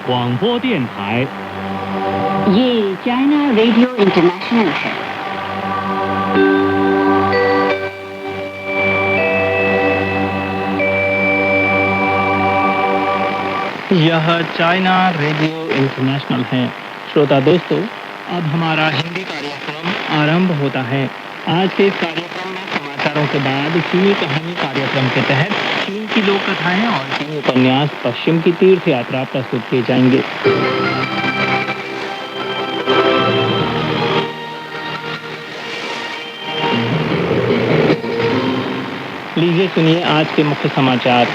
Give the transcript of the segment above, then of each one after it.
广播电台。ये China radio international है। यह China radio international है। श्रोता दोस्तों, अब हमारा हिंदी कार्यक्रम आरंभ होता है। आज के इस कार्यक्रम में समाचारों के बाद चीनी कहानी कार्यक्रम के तहत चीन की लोक कथाएं और चीनी उपन्यास पश्चिम की तीर्थ यात्रा प्रस्तुत किए जाएंगे। लीजिए सुनिए आज के मुख्य समाचार।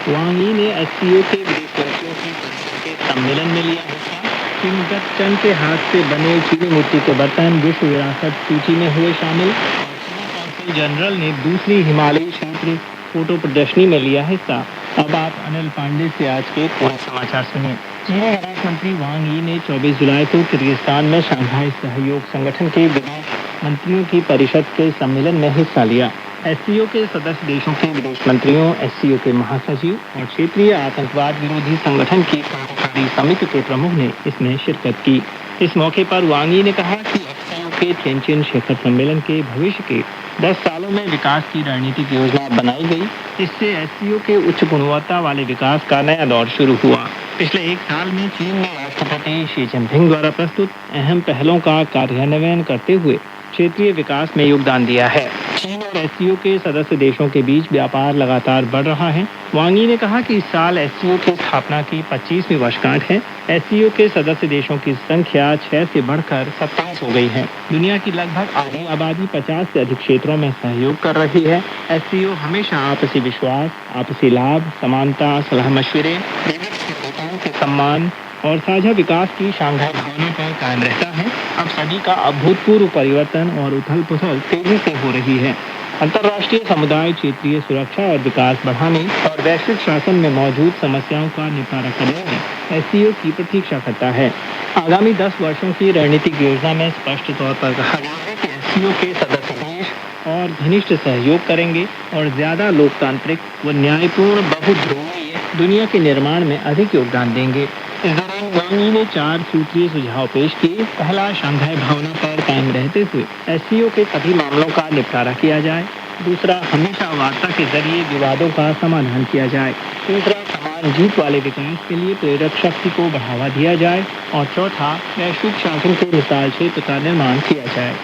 वांग यी ने एससीओ के विदेश मंत्रियों की परिषद के सम्मेलन में लिया हिस्सा। किमगत चंद के हाथ से बने चीनी मिट्टी के बर्तन विश्व विरासत सूची में हुए शामिल। और चीनी कौंसिल जनरल ने दूसरी हिमालयी क्षेत्र फोटो प्रदर्शनी में लिया हिस्सा। अब आप अनिल पांडे से आज के पूरे समाचार सुनिए। चीनी विदेश मंत्री वांग यी ने 24 जुलाई को किर्गिस्तान में शंघाई सहयोग संगठन के विदेश मंत्रियों की परिषद के सम्मेलन में हिस्सा लिया। एससीओ के सदस्य देशों के विदेश मंत्रियों, एससीओ के महासचिव और क्षेत्रीय आतंकवाद विरोधी संगठन की कार्यकारी समिति के प्रमुख ने इसमें शिरकत की। इस मौके पर वांग यी ने कहा कि एससीओ के थिएनचिन शिखर सम्मेलन के भविष्य के 10 सालों में विकास की रणनीतिक योजना बनाई गई। इससे एससीओ के उच्च गुणवत्ता वाले विकास का नया दौर शुरू हुआ। पिछले एक साल में चीन में राष्ट्रपति शी जिनपिंग द्वारा प्रस्तुत अहम पहलों का कार्यान्वयन करते हुए क्षेत्रीय विकास में योगदान दिया है। चीन और एससीओ के सदस्य देशों के बीच व्यापार लगातार बढ़ रहा है। वांग यी ने कहा कि इस साल एससीओ की स्थापना की 25वीं वर्षगांठ है। एससीओ के सदस्य देशों की संख्या 6 से बढ़कर 27 हो गई है। दुनिया की लगभग आधी आबादी 50 से अधिक क्षेत्रों में सहयोग कर रही है। एससीओ हमेशा आपसी विश्वास, आपसी लाभ, समानता, सलाह मशविरे, विविध सिद्धांतों के सम्मान और साझा विकास की शांघाई भावना पर कायम रहता है। अब सदी का अभूतपूर्व परिवर्तन और उथल पुथल तेजी से हो रही है। अंतर्राष्ट्रीय समुदाय क्षेत्रीय सुरक्षा और विकास बढ़ाने और वैश्विक शासन में मौजूद समस्याओं का निपटारा करने में एससीओ की प्रतीक्षा करता है। आगामी 10 वर्षों की रणनीतिक योजना में स्पष्ट तौर पर कहा गया है कि एससीओ के सदस्य देश और घनिष्ठ सहयोग करेंगे और ज्यादा लोकतांत्रिक व न्यायपूर्ण बहुध्रुवीय दुनिया के निर्माण में अधिक योगदान देंगे। इस दौरान वांग यी ने 4 सूत्रीय सुझाव पेश किए। पहला, शांघाई भावना पर कायम रहते हुए एससीओ के सभी मामलों का निपटारा किया जाए। दूसरा, हमेशा वार्ता के जरिए विवादों का समाधान किया जाए। तीसरा, समान जीत वाले विकास के लिए प्रेरक शक्ति को बढ़ावा दिया जाए। और चौथा, वैश्विक शासन के विशाल क्षेत्र का निर्माण किया जाए।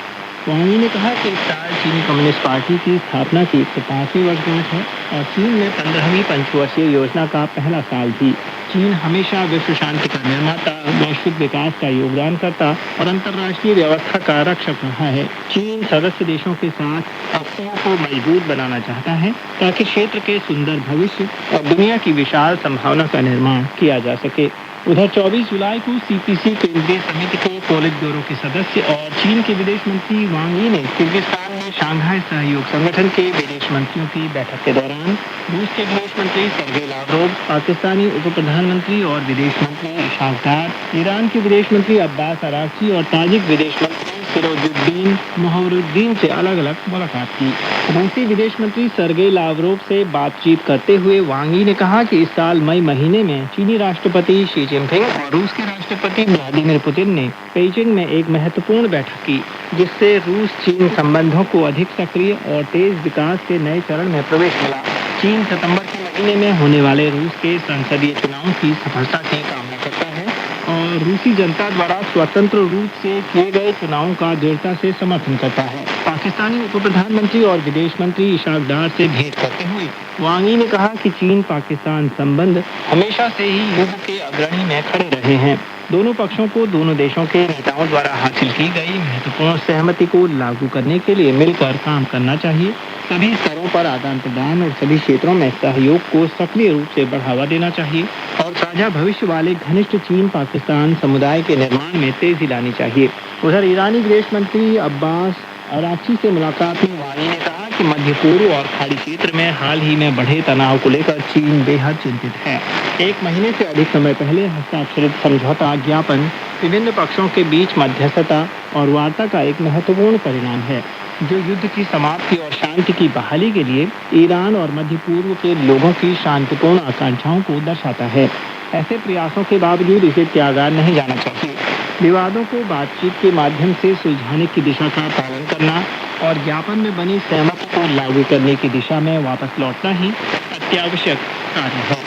वांग यी ने कहा कि इस साल चीनी कम्युनिस्ट पार्टी की स्थापना की 105वीं वर्षगांठ है और चीन में 15वीं पंचवर्षीय योजना का पहला साल भी। चीन हमेशा विश्व शांति का निर्माता, वैश्विक विकास का योगदानकर्ता और अंतर्राष्ट्रीय व्यवस्था का रक्षक रहा है। चीन सदस्य देशों के साथ एससीओ को मजबूत बनाना चाहता है ताकि क्षेत्र के सुंदर भविष्य और दुनिया की विशाल संभावना का निर्माण किया जा सके। उधर 24 जुलाई को सीपीसी केंद्रीय समिति के पोलित ब्यूरो के सदस्य और चीन के विदेश मंत्री वांग यी ने किर्गिस्तान में शंघाई सहयोग संगठन के विदेश मंत्रियों की बैठक के दौरान रूस के विदेश मंत्री सर्गेई लावरोव, पाकिस्तानी उप प्रधानमंत्री और विदेश मंत्री इशाक डार, ईरान के विदेश मंत्री अब्बास अराक्ची और ताजिक विदेश मंत्री सिरोजुद्दीन मोहरुद्दीन से अलग अलग मुलाकात की। रूसी विदेश मंत्री सर्गेई लावरोव से बातचीत करते हुए वांग यी ने कहा कि इस साल मई महीने में चीनी राष्ट्रपति शी जिनपिंग और रूस के राष्ट्रपति व्लादिमीर पुतिन ने पेइचिंग में एक महत्वपूर्ण बैठक की, जिससे रूस चीन संबंधों को अधिक सक्रिय और तेज विकास के नए चरण में प्रवेश मिला। चीन सितंबर के महीने में होने वाले रूस के संसदीय चुनाव की सफलता की कामना करता है और रूसी जनता द्वारा स्वतंत्र रूप से किए गए चुनावों का दृढ़ता से समर्थन करता है। पाकिस्तानी उप प्रधानमंत्री और विदेश मंत्री इशाक डार से भेंट करते हुए वांग यी ने कहा कि चीन पाकिस्तान संबंध हमेशा से ही युद्ध के अग्रणी में खड़े रहे हैं। दोनों पक्षों को दोनों देशों के नेताओं द्वारा हासिल की गई महत्वपूर्ण सहमति को लागू करने के लिए मिलकर काम करना चाहिए। सभी स्तरों पर आदान प्रदान और सभी क्षेत्रों में सहयोग को सक्रिय रूप से बढ़ावा देना चाहिए और साझा भविष्य वाले घनिष्ठ चीन पाकिस्तान समुदाय के निर्माण में तेजी लानी चाहिए। उधर ईरानी विदेश मंत्री अब्बास अराक्ची से मुलाकात में वांग यी ने कहा कि मध्य पूर्व और खाड़ी क्षेत्र में हाल ही में बढ़े तनाव को लेकर चीन बेहद चिंतित है। एक महीने से अधिक समय पहले हस्ताक्षरित समझौता ज्ञापन विभिन्न पक्षों के बीच मध्यस्थता और वार्ता का एक महत्वपूर्ण परिणाम है, जो युद्ध की समाप्ति और शांति की बहाली के लिए ईरान और मध्य पूर्व के लोगों की शांतिपूर्ण आकांक्षाओं को दर्शाता है। ऐसे प्रयासों के बावजूद इसे त्यागा नहीं जाना चाहिए। विवादों को बातचीत के माध्यम से सुलझाने की दिशा का पालन करना और ज्ञापन में बनी सहमति को लागू करने की दिशा में वापस लौटना ही अत्यावश्यक कार्य है।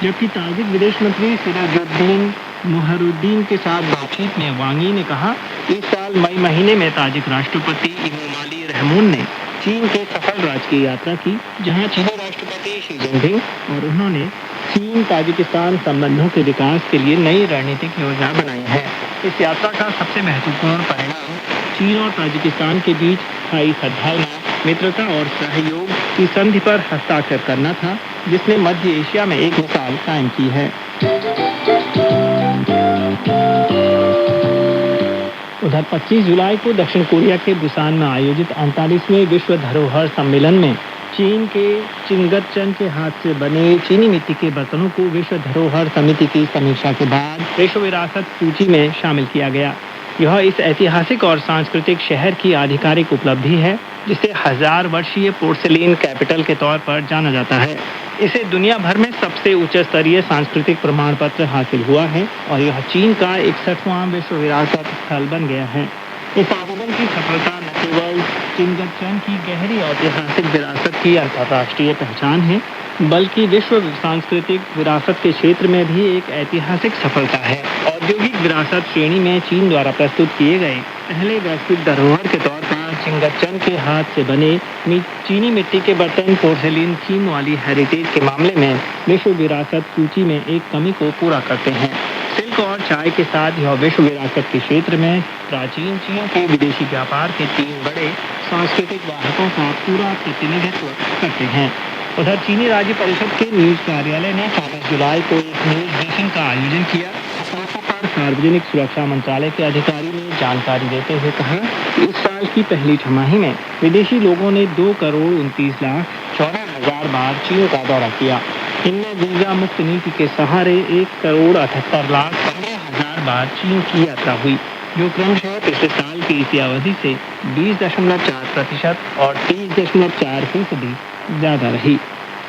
जबकि ताजिक विदेश मंत्री सिराजुद्दीन मुहरुद्दीन के साथ बातचीत में वांग यी ने कहा, इस साल मई महीने में ताजिक राष्ट्रपति इमोमाली रहमून ने चीन के सफल राजकीय यात्रा की, जहां चीनी राष्ट्रपति शी जिनपिंग और उन्होंने चीन ताजिकिस्तान संबंधों के विकास के लिए नई रणनीतिक योजना बनाई है। इस यात्रा का सबसे महत्वपूर्ण परिणाम चीन और ताजिकिस्तान के बीच स्थायी सद्भावना, मित्रता और सहयोग की संधि पर हस्ताक्षर करना था, जिसने मध्य एशिया में एक मिसाल कायम की है। उधर 25 जुलाई को दक्षिण कोरिया के बुसान में आयोजित 38वें विश्व धरोहर सम्मेलन में चीन के चिंगतचन के हाथ से बने चीनी मिट्टी के बर्तनों को विश्व धरोहर समिति की समीक्षा के बाद विश्व विरासत सूची में शामिल किया गया। यह इस ऐतिहासिक और सांस्कृतिक शहर की आधिकारिक उपलब्धि है, जिसे 1000 वर्षीय पोर्सिलीन कैपिटल के तौर पर जाना जाता है। इसे दुनिया भर में सबसे उच्च स्तरीय सांस्कृतिक प्रमाण पत्र हासिल हुआ है और यह चीन का 61वां विश्व विरासत स्थल बन गया है। इस आवेदन की सफलता न केवल चिंगतचन की गहरी ऐतिहासिक विरासत की अंतर्राष्ट्रीय पहचान है, बल्कि विश्व सांस्कृतिक विरासत के क्षेत्र में भी एक ऐतिहासिक सफलता है। औद्योगिक विरासत श्रेणी में चीन द्वारा प्रस्तुत किए गए पहले वैश्विक धरोहर के तौर पर चिंगतचन के हाथ से बने चीनी मिट्टी के बर्तन पोर्सिलीन थीम वाली हेरिटेज के मामले में विश्व विरासत सूची में एक कमी को पूरा करते हैं। सिल्क और चाय के साथ यह विश्व विरासत के क्षेत्र में प्राचीन चीन के विदेशी व्यापार के 3 बड़े सांस्कृतिक वाहकों का पूरा प्रतिनिधित्व करते हैं। उधर चीनी राज्य परिषद के न्यूज कार्यालय ने 24 जुलाई को एक न्यूज ब्रीफिंग का आयोजन किया। इस मौके पर सार्वजनिक सुरक्षा मंत्रालय के अधिकारी ने जानकारी देते हुए कहा कि इस साल की पहली छमाही में विदेशी लोगों ने 2,29,14,000 बार चीन का दौरा किया। इनमें वीजा मुक्त नीति के सहारे 1,78,15,000 बार चीन की यात्रा हुई, जो क्रमशः पिछले साल की इसी अवधि से 20.4% और 30.4% ज्यादा रही।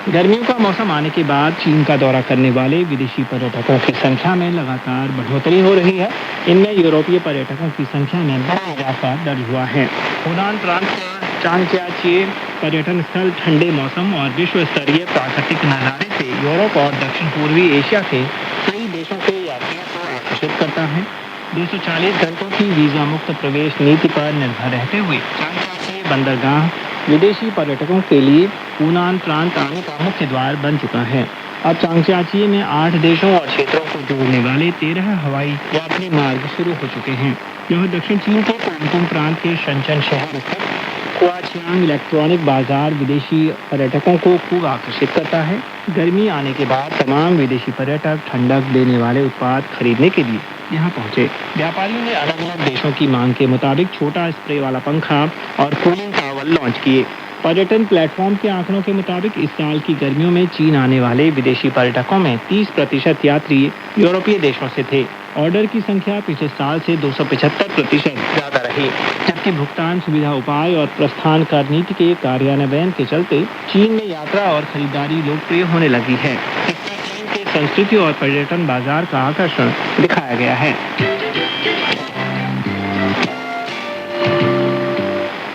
गर्मियों का मौसम आने के बाद चीन का दौरा करने वाले विदेशी पर्यटकों की संख्या में लगातार बढ़ोतरी हो रही है। इनमें यूरोपीय पर्यटकों की संख्या में बड़ा इजाफा दर्ज हुआ है। हुनान प्रांत का चांगजियाचीए पर्यटन स्थल ठंडे मौसम और विश्व स्तरीय प्राकृतिक नज़ारे से यूरोप और दक्षिण पूर्वी एशिया के कई देशों के यात्रियों को आकर्षित करता है। 240 घंटों की वीजा मुक्त प्रवेश नीति पर निर्भर रहते हुए चांगजियाचीए बंदरगाह विदेशी पर्यटकों के लिए हुनान प्रांत आने का मुख्य द्वार बन चुका है। अब चांगजियाचीए में 8 देशों और क्षेत्रों को जोड़ने वाले 13 हवाई यात्री मार्ग शुरू हो चुके हैं। यह दक्षिण चीन के कांगतुंग प्रांत के शनचन शहर स्थित कुआचियांग इलेक्ट्रॉनिक बाजार विदेशी पर्यटकों को खूब आकर्षित करता है। गर्मी आने के बाद तमाम विदेशी पर्यटक ठंडक देने वाले उत्पाद खरीदने के लिए यहाँ पहुंचे। व्यापारियों ने अलग अलग देशों की मांग के मुताबिक छोटा स्प्रे वाला पंखा और कूलिंग टॉवल लॉन्च किए। पर्यटन प्लेटफॉर्म के आंकड़ों के मुताबिक इस साल की गर्मियों में चीन आने वाले विदेशी पर्यटकों में 30% यात्री यूरोपीय देशों से थे। ऑर्डर की संख्या पिछले साल से 275% ज्यादा रही, जबकि भुगतान सुविधा उपाय और प्रस्थान कर नीति के कार्यान्वयन के चलते चीन में यात्रा और खरीदारी लोकप्रिय होने लगी है। इसमें चीन के संस्कृति और पर्यटन बाजार का आकर्षण दिखाया गया है।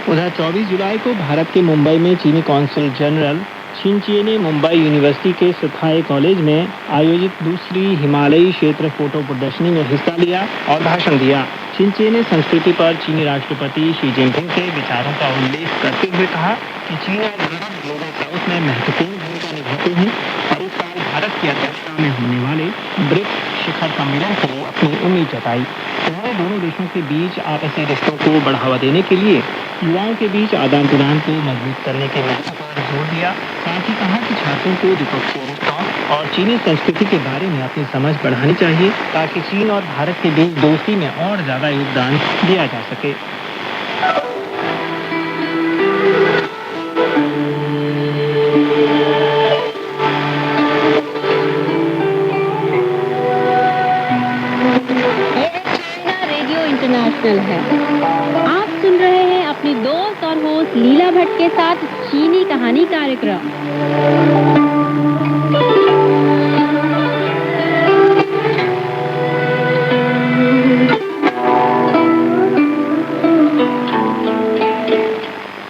उधर 24 जुलाई को भारत के मुंबई में चीनी कौंसल जनरल शिनचिए ने मुंबई यूनिवर्सिटी के सथाई कॉलेज में आयोजित दूसरी हिमालयी क्षेत्र फोटो प्रदर्शनी में हिस्सा लिया और भाषण दिया। शिनचिए ने संस्कृति पर चीनी राष्ट्रपति शी जिनपिंग के विचारों का उल्लेख करते हुए कहा कि चीन और भारत ग्लोबल साउथ में महत्वपूर्ण भूमिका निभाते हैं और इस साल भारत की अध्यक्षता में होने वाले ब्रिक्स शिखर सम्मेलन के लिए अपनी उम्मीद जताई। उन्होंने दोनों देशों के बीच आपसी रिश्तों को बढ़ावा देने के लिए युवाओं के बीच आदान प्रदान को मजबूत करने के महत्व पर जोर दिया। साथ ही कहा कि छात्रों को द्विपक्षीय रिश्तों और चीनी संस्कृति के बारे में अपनी समझ बढ़ानी चाहिए, ताकि चीन और भारत के बीच दोस्ती में और ज्यादा योगदान दिया जा सके। इंटरनेशनल है। आप सुन रहे हैं अपनी दोस्त और होस्ट लीला भट्ट के साथ चीनी कहानी कार्यक्रम।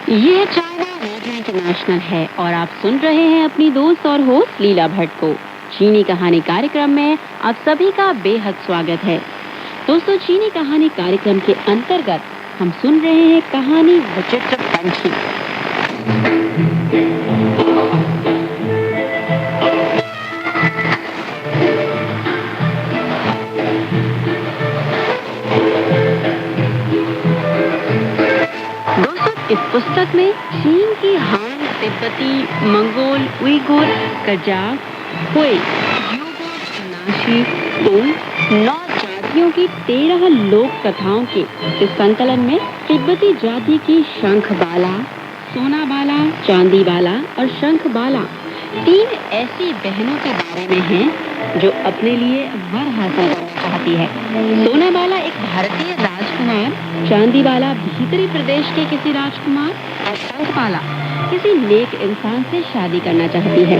यह चाइना रेडियो इंटरनेशनल है और आप सुन रहे हैं अपनी दोस्त और होस्ट लीला भट्ट को। चीनी कहानी कार्यक्रम में आप सभी का बेहद स्वागत है। दोस्तों, चीनी कहानी कार्यक्रम के अंतर्गत हम सुन रहे हैं कहानी विचित्र पंछी। इस पुस्तक में चीन की हान, तिब्बती, मंगोल, उइगुर, कजाक, हुई, यूगुर, नाशी, तुंग, 9 जातियों की 13 लोक कथाओं के इस संकलन में तिब्बती जाति की शंखबाला, सोनाबाला, चांदीबाला और शंखबाला 3 ऐसी बहनों के बारे में हैं जो अपने लिए वर हासिल करना चाहती है। सोनाबाला एक भारतीय राजकुमार, चांदीबाला भीतरी प्रदेश के किसी राजकुमार और शंखबाला किसी नेक इंसान से शादी करना चाहती है।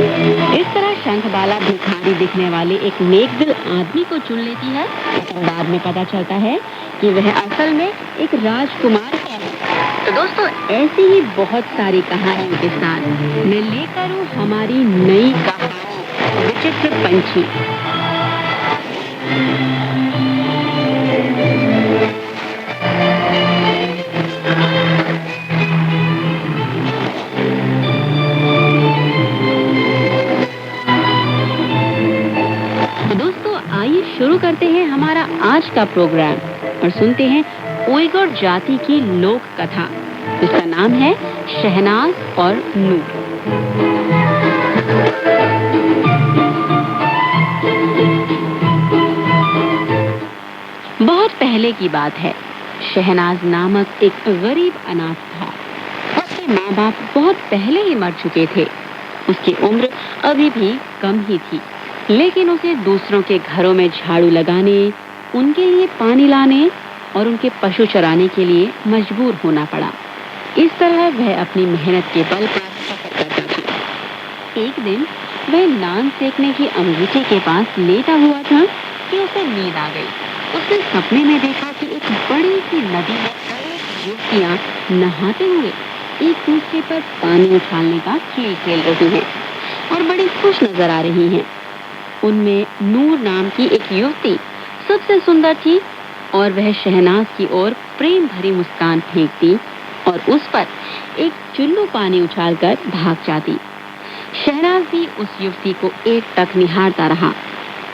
इस तरह शंखबाला भिखारी दिखने वाले एक नेक दिल आदमी को चुन लेती है, लेकिन बाद में पता चलता है कि वह असल में एक राजकुमार है। तो दोस्तों, ऐसी ही बहुत सारी कहानियों के साथ मैं लेकर हूँ हमारी नई कहानी विचित्र पंछी। शुरू करते हैं हमारा आज का प्रोग्राम और सुनते हैं उइगुर जाति की लोक कथा, जिसका नाम है शहनाज और नूर। बहुत पहले की बात है। शहनाज नामक एक गरीब अनाथ था। उसके माँ बाप बहुत पहले ही मर चुके थे। उसकी उम्र अभी भी कम ही थी, लेकिन उसे दूसरों के घरों में झाड़ू लगाने, उनके लिए पानी लाने और उनके पशु चराने के लिए मजबूर होना पड़ा। इस तरह वह अपनी मेहनत के बल पर सफर करता था। एक दिन वह नान सेकने की अंगीठी के पास लेटा हुआ था कि उसे नींद आ गई। उसने सपने में देखा कि एक बड़ी सी नदी में अनेक युवतियां नहाते हुए एक दूसरे पर पानी उछालने का खेल खेल रही हैं और बड़ी खुश नजर आ रही हैं। उनमें नूर नाम की एक युवती सबसे सुंदर थी और वह शहनाज की ओर प्रेम भरी मुस्कान फेंकती और उस पर एक चुल्लू पानी उछालकर भाग जाती। शहनाज भी उस युवती को एकटक निहारता रहा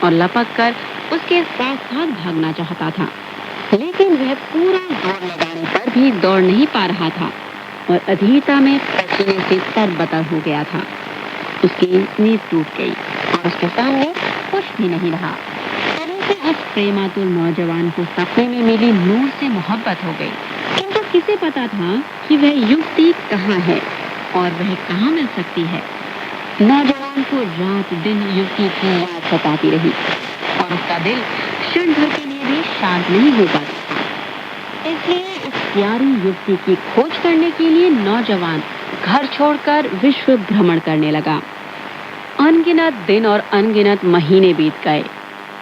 और लपक कर उसके साथ साथ भागना चाहता था, लेकिन वह पूरा जोर लगाने पर भी दौड़ नहीं पा रहा था और अधीरता में पसीने से तरबतर हो गया था। उसकी नींद टूट गई और उसके सामने कुछ भी नहीं रहा। तभी से उस प्रेमातुर नौजवान को सपने में मिली नूर से मोहब्बत हो गई, किंतु किसे पता था कि वह युवती कहाँ है और वह कहाँ मिल सकती है। नौजवान को रात दिन युवती की याद सताती रही और उसका दिल क्षण भर के लिए भी शांत नहीं हो पाता। इसलिए उस प्यारी युवती की खोज करने के लिए नौजवान घर छोड़कर विश्व भ्रमण करने लगा। अनगिनत दिन और अनगिनत महीने बीत गए।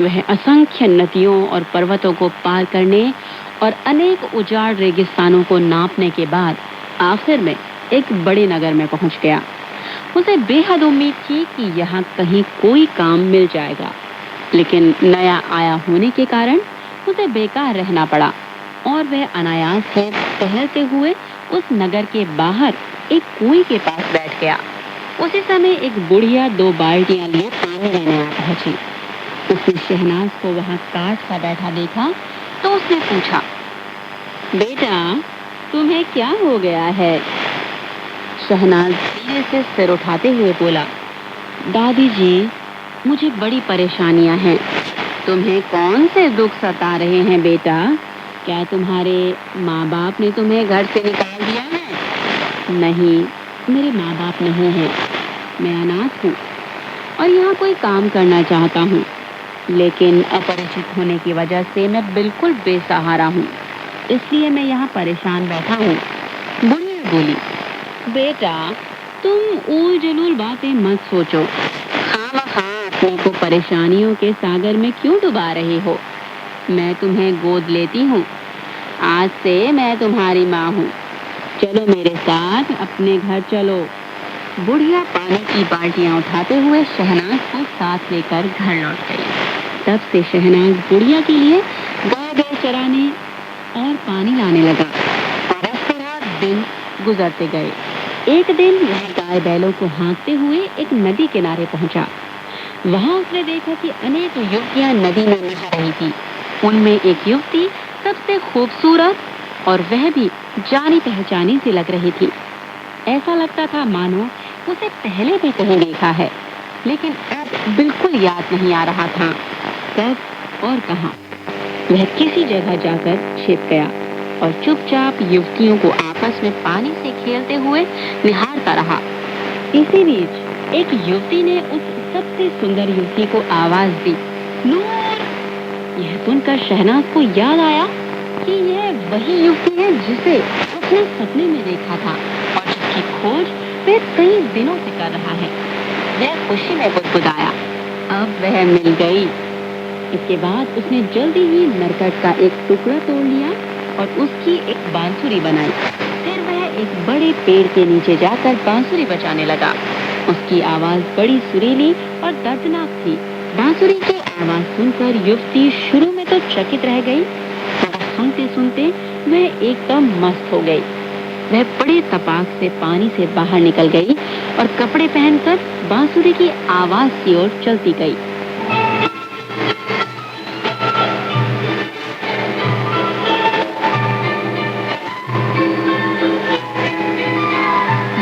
वह असंख्य नदियों और पर्वतों को पार करने और अनेक उजाड़ रेगिस्तानों को नापने के बाद आखिर में एक बड़े नगर में पहुंच गया। उसे बेहद उम्मीद थी कि यहाँ कहीं कोई काम मिल जाएगा, लेकिन नया आया होने के कारण उसे बेकार रहना पड़ा और वह अनायास से टहलते हुए उस नगर के बाहर एक कुएं के पास बैठ गया। उसी समय एक बुढ़िया 2 बाल्टियां लिए पानी लेने आ पहुंची। उसने शहनाज को वहां काठ सा बैठा देखा तो उसने पूछा, बेटा, तुम्हें क्या हो गया है? शहनाज धीरे से सिर उठाते हुए बोला, दादी जी, मुझे बड़ी परेशानियां हैं। तुम्हें कौन से दुख सता रहे हैं बेटा? क्या तुम्हारे माँ बाप ने तुम्हें घर से निकाल दिया है? नहीं, मेरे माँ बाप नहीं हैं। मैं अनाथ हूँ और यहाँ कोई काम करना चाहता हूँ, लेकिन अपरिचित होने की वजह से मैं बिल्कुल बेसहारा हूँ, इसलिए मैं यहाँ परेशान बैठा हूँ। बुढ़िया बोली, बेटा, तुम ऊल जलूल बातें मत सोचो। खामखा अपने को परेशानियों के सागर में क्यों डुबा रहे हो? मैं तुम्हें गोद लेती हूँ। आज से मैं तुम्हारी माँ हूँ। चलो मेरे साथ अपने घर चलो। बुढ़िया पानी की बाल्टियां उठाते हुए शहनाज को साथ लेकर घर लौट गई। तब से शहनाज बुढ़िया के लिए गाय बैल चराने और पानी लाने लगा और इस तरह दिन गुजरते गए। एक दिन वह गाय बैलों को हाँकते हुए एक नदी किनारे पहुंचा। वहां उसने देखा कि अनेक युवतियां नदी में नहा रही थी। उनमें एक युवती सबसे खूबसूरत और वह भी जानी पहचानी सी लग रही थी। ऐसा लगता था मानो उसे पहले भी कहीं देखा है, लेकिन अब बिल्कुल याद नहीं आ रहा था कब और कहां। वह किसी जगह जाकर छिप गया और चुपचाप युवतियों को आपस में पानी से खेलते हुए निहारता रहा। इसी बीच एक युवती ने उस सबसे सुंदर युवती को आवाज दी, नूर। यह सुनकर शहनाज को याद आया कि यह वही युवती है जिसे उसने सपने में देखा था और जिसकी खोज वह कई दिनों से कर रहा है। वह खुशी में बुदबुदाया, अब वह मिल गई। इसके बाद उसने जल्दी ही नरकट का एक टुकड़ा तोड़ लिया और उसकी एक बांसुरी बनाई। फिर वह एक बड़े पेड़ के नीचे जाकर बांसुरी बजाने लगा। उसकी आवाज बड़ी सुरीली और दर्दनाक थी। बांसुरी की आवाज सुनकर युवती शुरू में तो चकित रह गई, मगर सुनते सुनते वह एकदम मस्त हो गई। वह बड़े तपाक से पानी से बाहर निकल गई और कपड़े पहनकर बांसुरी की आवाज की ओर चलती गई।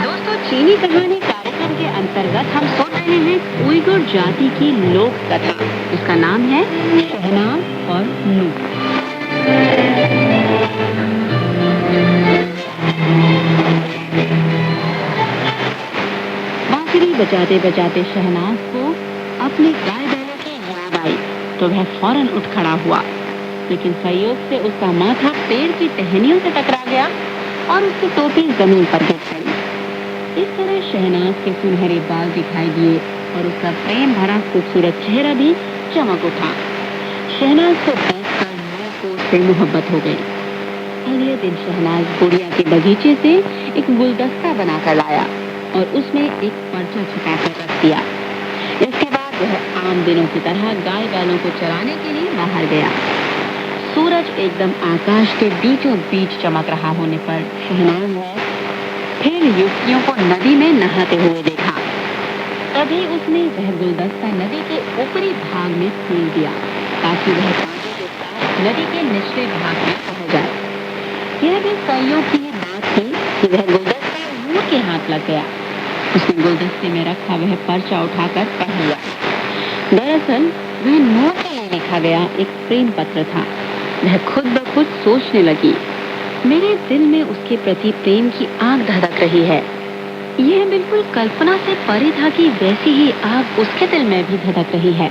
दोस्तों, चीनी कहानी कार्यक्रम के अंतर्गत हम सुन रहे हैं उइगुर जाति की लोक कथा, जिसका नाम है शहनाज और नूर। बांसुरी बजाते बजाते शहनाज को अपने गाय बैलों की याद आई तो वह फौरन उठ खड़ा हुआ, लेकिन संयोग से उसका माथा पेड़ की टहनियों से टकरा गया और उसकी टोपी जमीन पर गिर गई। इस तरह शहनाज के सुनहरे बाल दिखाई दिए और उसका प्रेम भरा खूबसूरत चेहरा भी चमक उठा। शहनाज को देखकर नूर को उससे मोहब्बत हो गई। अगले दिन शहनाज बुढ़िया के बगीचे से एक गुलदस्ता बनाकर लाया और उसमें एक पर्चा छुपाकर रख दिया। इसके बाद वह आम दिनों की तरह गाय बैलों को चराने के लिए बाहर गया। सूरज एकदम आकाश के बीचों बीच चमक रहा होने पर शहनाज ने फिर युवतियों को नदी में नहाते हुए देखा। तभी उसने वह गुलदस्ता नदी के ऊपरी भाग में फेंक दिया ताकि वह पानी के साथ नदी के निचले भाग में पहुंच जाए। यह भी संयोग की बात थी कि वह गुलदस्ता नूर के हाथ लग गया। उसने गुलदस्ते में रखा वह पर्चा उठाकर पढ़ लिया। दरअसल वह नूर के लिए लिखा गया एक प्रेम पत्र था। वह खुद ब खुद सोचने लगी, मेरे दिल में उसके प्रति प्रेम की आग धधक रही है। यह बिल्कुल कल्पना से परे था कि वैसी ही आग उसके दिल में भी धधक रही है।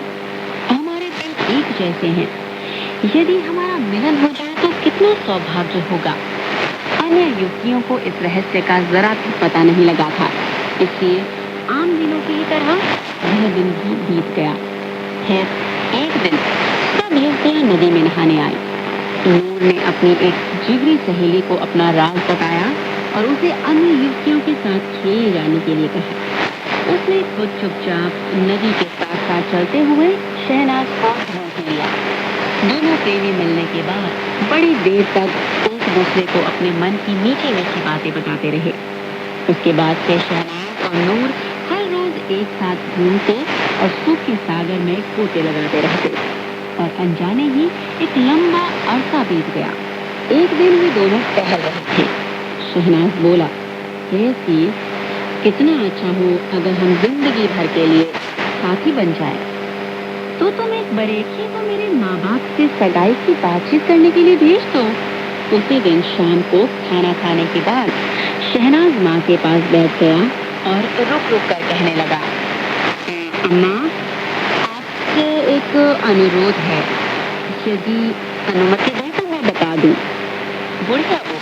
हमारे दिल एक जैसे हैं। यदि हमारा मिलन हो जाए तो कितना सौभाग्य होगा। अन्य युवतियों को इस रहस्य का जरा भी पता नहीं लगा था, इसलिए आम दिनों की तरह वह दिन भी बीत गया। फिर एक दिन सब युवतियां नदी में नहाने आई। नूर ने अपनी एक जिगरी सहेली को अपना राज बताया और उसे अन्य युवतियों के साथ खेल जाने के लिए कहा। उसने खुद चुपचाप नदी के साथ साथ चलते हुए शहनाज को ढूंढ लिया। दोनों प्रेमी मिलने के बाद बड़ी देर तक एक दूसरे को अपने मन की मीठी मीठी बातें बताते रहे। उसके बाद से शहनाज और नूर हर रोज एक साथ घूमते और सुख के सागर में गोते लगाते रहते और अनजाने ही एक लंबा अरसा बीत गया। एक दिन वे दोनों टहल रहे थे। शहनाज बोला, हे सीर, कितना अच्छा हो अगर हम जिंदगी भर के लिए साथी बन जाए। तो तुम एक बरेखी को मेरे माँ बाप से सगाई की बातचीत करने के लिए भेज दो। उसी दिन शाम को खाना खाने के बाद शहनाज माँ के पास बैठ गया और रुक रुक कर कहने लगा, अम्मा, आपसे एक अनुरोध है, यदि अनुमति दें तो मैं बता दूं। बुढ़िया वो,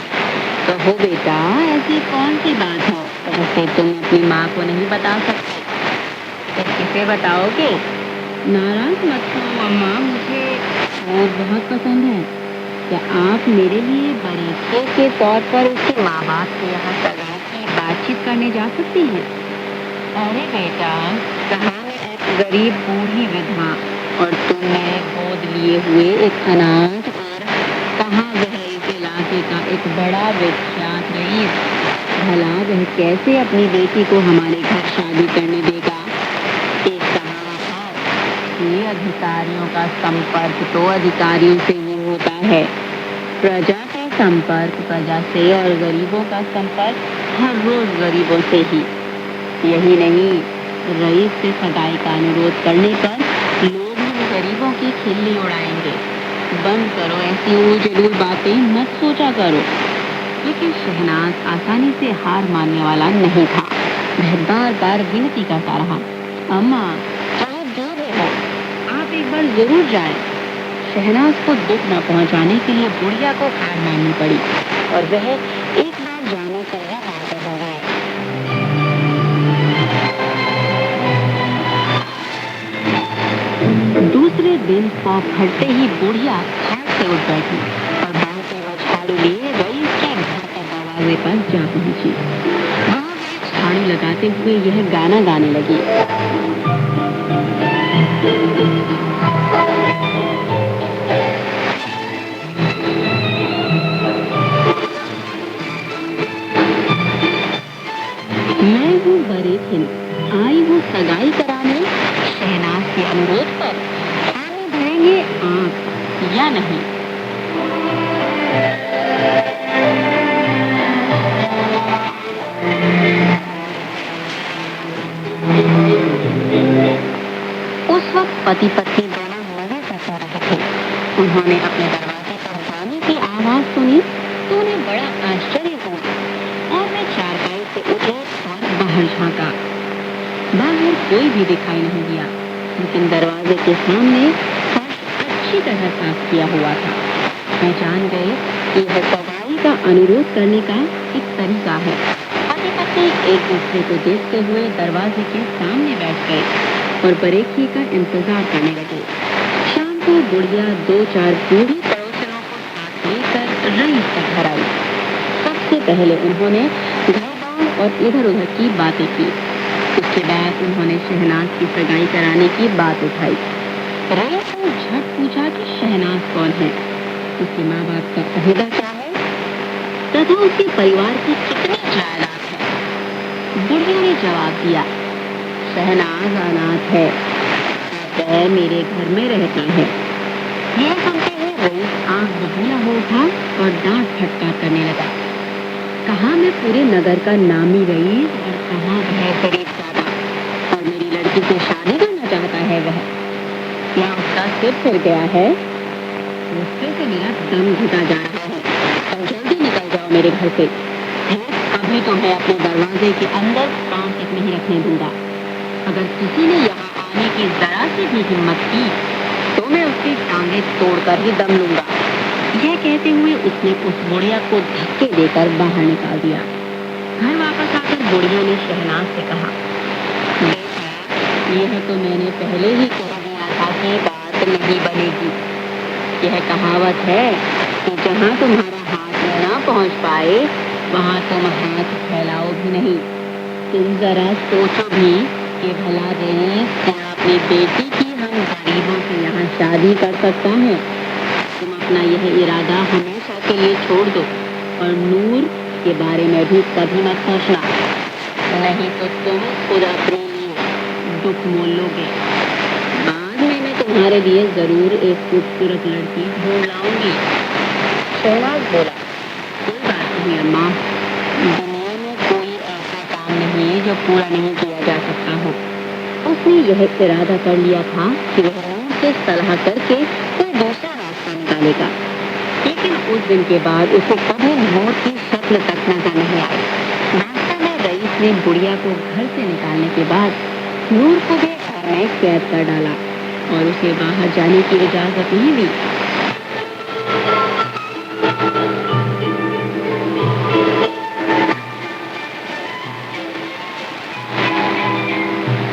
कहो बेटा, ऐसी कौन सी बात है जिसे तुम अपनी माँ को नहीं बता सकते? फिर किसे बताओगे? नाराज मत हो अम्मा, मुझे वो बहुत पसंद है। क्या आप मेरे लिए बरीकी के तौर पर उसके माँ बाप के यहाँ सगाई की बातचीत करने जा सकती हैं? अरे बेटा, कहाँ मैं एक गरीब बूढ़ी विधवा और तुम मेरे गोद लिए हुए एक अनाथ, और कहाँ वह इस इलाके का एक बड़ा विख्यात रईस। भला वह कैसे अपनी बेटी को हमारे घर शादी करने देगा? एक कहावत है, ये अधिकारियों का संपर्क तो अधिकारियों से ही होता है, प्रजा का संपर्क प्रजा से, और गरीबों का संपर्क हर रोज गरीबों से ही। यही नहीं, रईस से सगाई का अनुरोध करने पर लोग हम गरीबों की खिल्ली उड़ाएंगे। बंद करो ऐसी उलझुल बातें, मत सोचा करो। लेकिन शहनाज आसानी से हार मानने वाला नहीं था। वह बार बार विनती करता रहा, अम्मा, चाहे जो भी हो, आप एक बार जरूर जाएं। शहनाज को दुख न पहुंचाने के लिए बुढ़िया को हार माननी पड़ी और वह एक बार जाने के लिए राजी हो गए। दूसरे दिन पौ फटते ही बुढ़िया खाट से उठ बैठी और भागते हुए झाड़ू लिए रईस के घर के दरवाजे पर जा पहुंची। वहां वह झाड़ू लगाते हुए यह गाना गाने लगी, मैं हूँ बरेथिन, आई हूँ सगाई कराने। शहनाज के अनुरोध पर हामी भरेंगे आप या नहीं? उस वक्त पति पत्नी दोनों मजे से सो रहे थे। उन्होंने अपने दरवाजे पर जाने की आवाज सुनी तो उन्हें बड़ा आश्चर्य हुआ और वे चारपाई से उठे और बाहर झांका। बाहर कोई भी दिखाई नहीं दिया, लेकिन दरवाजे के सामने फर्श अच्छी तरह साफ किया हुआ था। पहचान गए कि यह सगाई का अनुरोध करने का एक तरीका है। पति पत्नी एक दूसरे को देखते हुए दरवाजे के सामने बैठ गए और बरेखी का इंतजार करने लगे। शाम को बुढ़िया 2-4 बूढ़ी पड़ोसियों को साथ लेकर रईस का घर आई। सबसे पहले उन्होंने घर और इधर उधर की बातें की। उसके बाद उन्होंने शहनाज की सगाई कराने की बात उठाई। रईस ने झट पूछा कि शहनाज कौन है, उसके माँ बाप का अहदा क्या है तथा उसके परिवार की कितनी जायदाद है। बुढ़िया ने जवाब दिया, शहनाज अनाथ है, वह मेरे घर में रहती है। यह सुनते ही रईस आंख बबूला हो उठा और दांत फटकार करने लगा, कहाँ मैं पूरे नगर का नामी रईस और कहाँ वह गरीब दादा, और मेरी लड़की से शादी करना चाहता है वह। क्या उसका सिर फिर गया है? गुस्से से मेरा दम घुटा जा रहा है। तुम जल्दी निकल जाओ मेरे घर से। कभी तुम्हें अपने दरवाजे के अंदर पांव तक नहीं रखने दूंगा। अगर किसी ने यहाँ आने की जरा सी भी हिम्मत की तो मैं उसकी टांगें तोड़कर ही दम लूंगा। यह कहते हुए उसने उस बुढ़िया को धक्के देकर बाहर निकाल दिया। घर वापस आकर बुढ़िया ने शहनाज से कहा, यह तो मैंने पहले ही कह दिया था कि बात नहीं बनेगी। यह कहावत है कि जहाँ तुम्हारा हाथ न पहुँच पाए वहाँ तुम हाथ फैलाओ भी नहीं। तुम जरा सोचो भी कि भला रईस क्या अपनी बेटी की हम गरीबों के यहाँ शादी कर सकता है? तुम अपना यह इरादा हमेशा के लिए छोड़ दो और नूर के बारे में भी कभी मत सोचना, नहीं तो तुम खुद अपने लिए दुख मोल लोगे। बाद में मैं तुम्हारे लिए जरूर एक खूबसूरत लड़की ढूंढ लाऊंगी। शहनाज बोला, कोई बात नहीं अम्मा, दुनिया में कोई ऐसा काम नहीं है जो पूरा नहीं किया जा सकता हो। उसने यह इरादा कर लिया था कि वह नूर से सलाह करके कोई दूसरा रास्ता निकालेगा, लेकिन उस दिन के बाद उसे कभी नूर की शक्ल तक नजर नहीं आई। वास्तव में रईस ने बुढ़िया को घर से निकालने के बाद नूर को भी घर में कैद कर डाला और उसे बाहर जाने की इजाजत नहीं दी।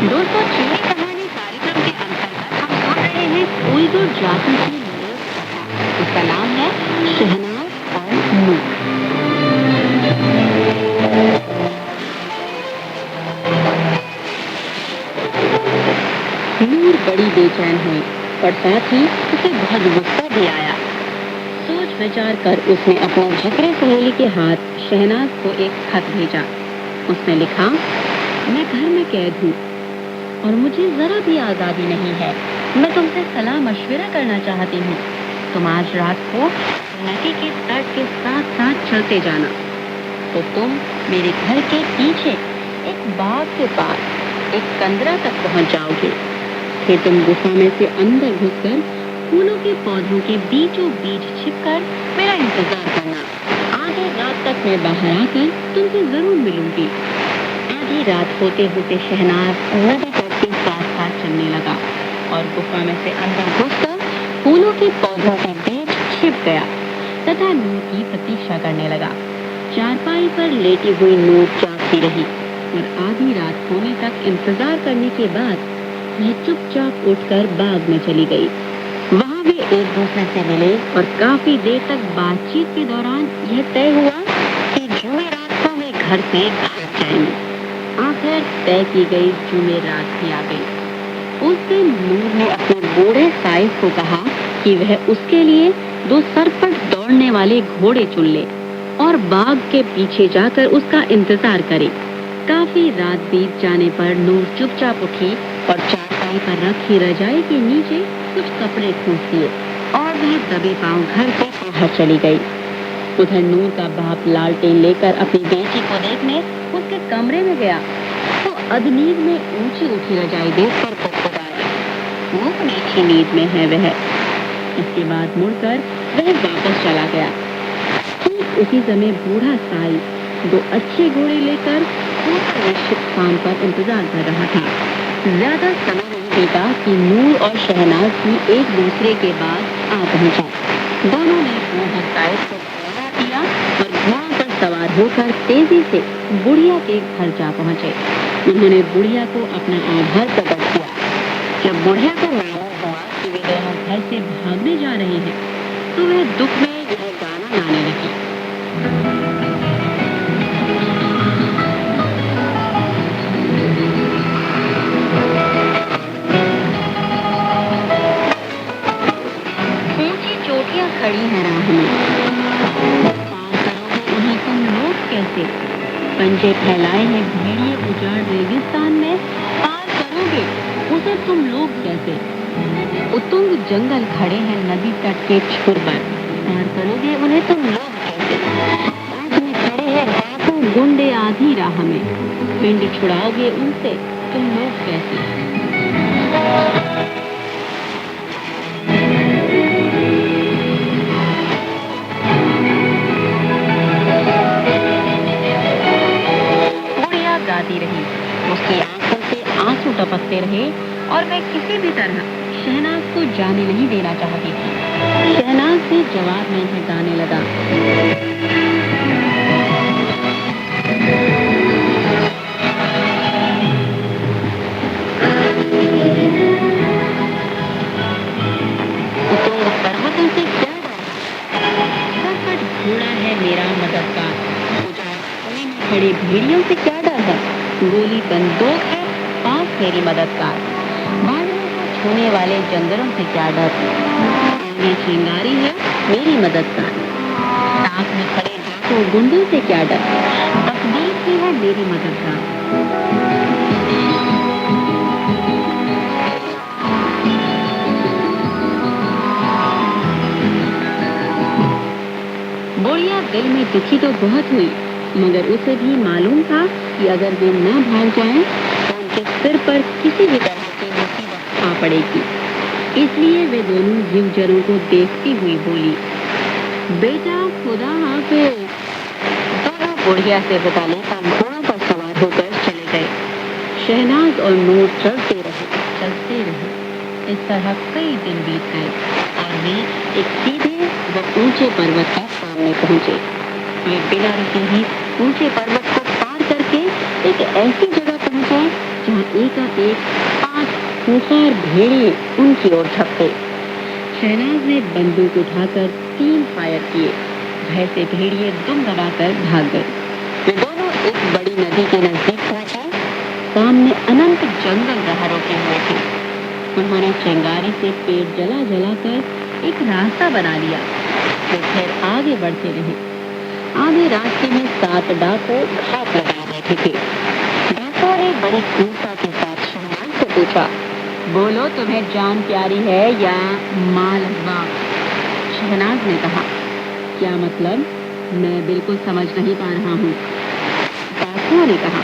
दोस्तों, चीनी कहानी कार्यक्रम के अंतर्गत हम सुन रहे हैं कोई जो जासूसी लोक कथा। इसका नाम है नूर बड़ी बेचैन हुई और साथ ही उसे बहुत गुस्सा भी आया। सोच विचार कर उसने अपने जिगरी सहेली के हाथ शहनाज को एक खत भेजा। उसने लिखा, मैं घर में कैद हूँ और मुझे जरा भी आजादी नहीं है। मैं तुमसे सलाह मशविरा करना चाहती हूँ। तुम आज रात को नदी के तट के साथ साथ चलते जाना, तो तुम मेरे घर के पीछे एक बाग के पास एक कंदरा तक पहुंच जाओगे। फिर तुम गुफा में से अंदर घुसकर फूलों के पौधों के बीचों बीच छिपकर मेरा इंतजार करना। आधी रात तक मैं बाहर आकर तुमसे जरूर मिलूंगी। आधी रात होते होते शहनाज नदी तट के साथ साथ चलने लगा और गुफा में से अंदर घुसकर फूलों के पौधों के बीच छिप गया तथा नूर की प्रतीक्षा करने लगा। चारपाई पर लेटी हुई नूर जागती रही और आधी रात होने तक इंतजार करने के बाद वह चुपचाप उठकर बाग में चली गई। वहाँ वे एक दूसरे से मिले और काफी देर तक बातचीत के दौरान यह तय हुआ कि जुमेरात को वे घर से भाग जाएंगे। आखिर तय की गई जुमेरात भी आ गई। उस दिन नूर ने अपने बूढ़े साइज को कहा कि वह उसके लिए 2 सरपट दौड़ने वाले घोड़े चुन ले और बाग के पीछे जाकर उसका इंतजार करे। काफी रात बीत जाने पर नूर चुपचाप उठी और चारपाई पर रखी रजाई के नीचे कुछ कपड़े ठूंस दिए और वह दबे पांव घर से बाहर चली गई। उधर नूर का बाप लालटेन लेकर अपनी बेटी को देखने उसके कमरे में गया तो अधनीद में ऊंची उठी रजाई देखकर पड़पड़ाया। वो मीठी नींद में है वह। इसके बाद मुड़कर वह वापस चला गया। ठीक उसी समय बूढ़ा साई 2 अच्छे घोड़े लेकर निश्चित स्थान पर इंतजार कर रहा था। ज्यादा समय नहीं बीता कि नूर और शहनाज भी एक दूसरे के बाद आ पहुंचा। दोनों ने बूढ़े साई को पहरा दिया और घोड़ों पर सवार होकर तेजी से बुढ़िया के घर जा पहुंचे। उन्होंने बुढ़िया को अपना आभार प्रकट किया। जब बुढ़िया को मालूम हुआ कि वे दोनों घर से भागने जा रहे हैं तो वह दुख में यह गाना गाने लगी। ऊंची चोटियां खड़ी हैं राह में, पार करोगे उन्हें तुम लोग कैसे? पंजे फैलाए हैं भेड़िए उजाड़ रेगिस्तान में, पार करोगे उसे तुम लोग कैसे? उतुंग जंगल खड़े हैं नदी तट के छोर पर, पार करोगे उन्हें तुम लोग कैसे? पास में खड़े हैं लाखों गुंडे आधी राह में, पिंड छुड़ाओगे उनसे तुम लोग कैसे? बुढ़िया गाती रही, उसकी आंखों से आंसू टपकते रहे और वह किसी भी तरह शहनाज को जाने नहीं देना चाहती थी। शहनाज से जवाब में यह गाने लगा। तुम पर्वतों से क्या डर? घोड़ा है मेरा मददगार, खड़े भेड़ियों से क्या डर है? गोली बंदूक है पास मेरी मददगार, बादलों को छूने वाले जंगलों से क्या डर? ये चिंगारी है मेरी मददगार, साथ में खड़े डाकू गुंडों से क्या डर? तकदीर की है मेरी मददगार। बुढ़िया दिल में दुखी तो बहुत हुई, मगर उसे भी मालूम था कि अगर वे न भाग जाएं तो उनके सिर पर किसी भी तरह की मुसीबत आ पड़ेगी। इसलिए वे दोनों जीवजरों को देखती हुई बोली, बेटा खुदा हाफिज। दोनों बुढ़िया से विदा लेकर घोड़ों पर सवार होकर चले गए। शहनाज और नूर चलते रहे। इस तरह कई दिन बीत गए और वे एक सीधे व ऊंचे पर्वत के सामने पहुंचे। वे बिना रुके ही ऊंचे पर्वत को पार करके एक ऐसी जगह पहुंचे जहां एकाएक 5 खूंखार भेड़िए उनकी ओर झपटे। शहनाज ने बंदूक उठाकर 3 फायर किए। भय से भेड़िए दुम दबाकर भाग गए। वे दोनों एक बड़ी नदी के नजदीक पहुंचे। सामने अनंत जंगल रहा रोके हुए थे। उन्होंने चिंगारी से पेट जला जला कर एक रास्ता बना लिया। वे फिर आगे बढ़ते रहे। आधे रास्ते में 7 डाकू घात लगा बैठे थे। डाकुओं ने बड़ी क्रूरता के साथ शहनाज से पूछा, बोलो तुम्हें जान प्यारी है या माल अहबाब? शहनाज ने कहा, क्या मतलब? मैं बिल्कुल समझ नहीं पा रहा हूँ। डाकुओं ने कहा,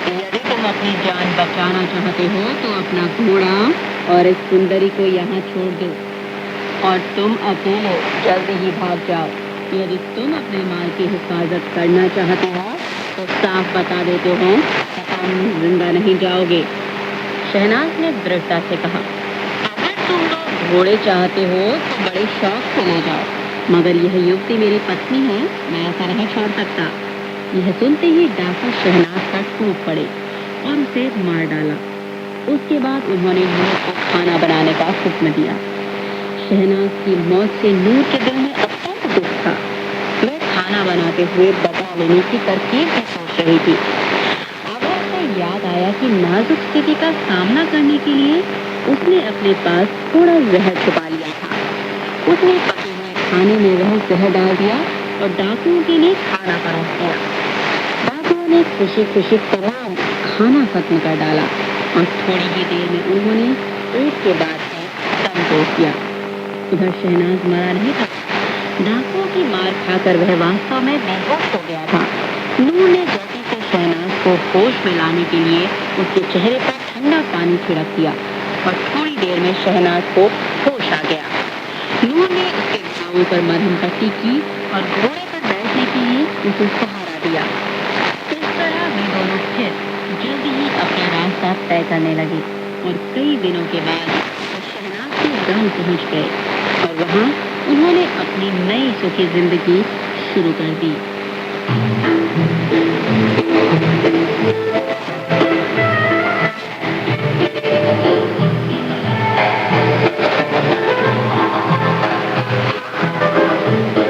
यदि तुम अपनी जान बचाना चाहते हो तो अपना घोड़ा और इस सुंदरी को यहाँ छोड़ दो और तुम अकेले जल्दी ही भाग जाओ। यदि तुम अपने माल की हिफाजत करना चाहते हो तो साफ बता देते हो कि तुम जिंदा नहीं जाओगे। शहनाज ने दृढ़ता से कहा, अगर तुम लोग घोड़े चाहते हो तो बड़े शौक से ले जाओ, मगर यह युवती मेरी पत्नी है, मैं ऐसा नहीं छोड़ सकता। यह सुनते ही डाकू शहनाज पर टूट पड़े और उसे मार डाला। उसके बाद उन्होंने नूर को खाना बनाने का हुक्म दिया। शहनाज की मौत से नूर के दिल में अत्यंत दुख था। वह खाना बनाते हुए बचा लेने की तरकीब भी सोच रही थी। अब उसे याद आया कि नाजुक स्थिति का सामना करने के लिए उसने अपने पास थोड़ा जहर छुपा लिया था। उसने पके हुए खाने में वह जहर डाल दिया और डाकुओं के लिए खाना परोस दिया। डाकुओं ने खुशी खुशी तमाम खाना खत्म कर डाला और थोड़ी ही देर में उन्होंने एक के बाद एक दम तोड़ दिया। उधर शहनाज मरा नहीं था। डाकुओं की मार खाकर वह वास्तव में बेहोश हो गया था। नूर ने जल्दी से शहनाज को होश में लाने के लिए उसके चेहरे पर ठंडा पानी छिड़क दिया और थोड़ी देर में शहनाज को होश आ गया। नूर ने उसके घावों पर मरहम पट्टी की और घोड़े पर बैठने के लिए उसे सहारा दिया। इस तरह वे दोनों फिर जल्दी ही अपना रास्ता तय करने लगे और कई दिनों के बाद वो शहनाज के गांव पहुंच गए और वहां उन्होंने अपनी नई सुखी जिंदगी शुरू कर दी।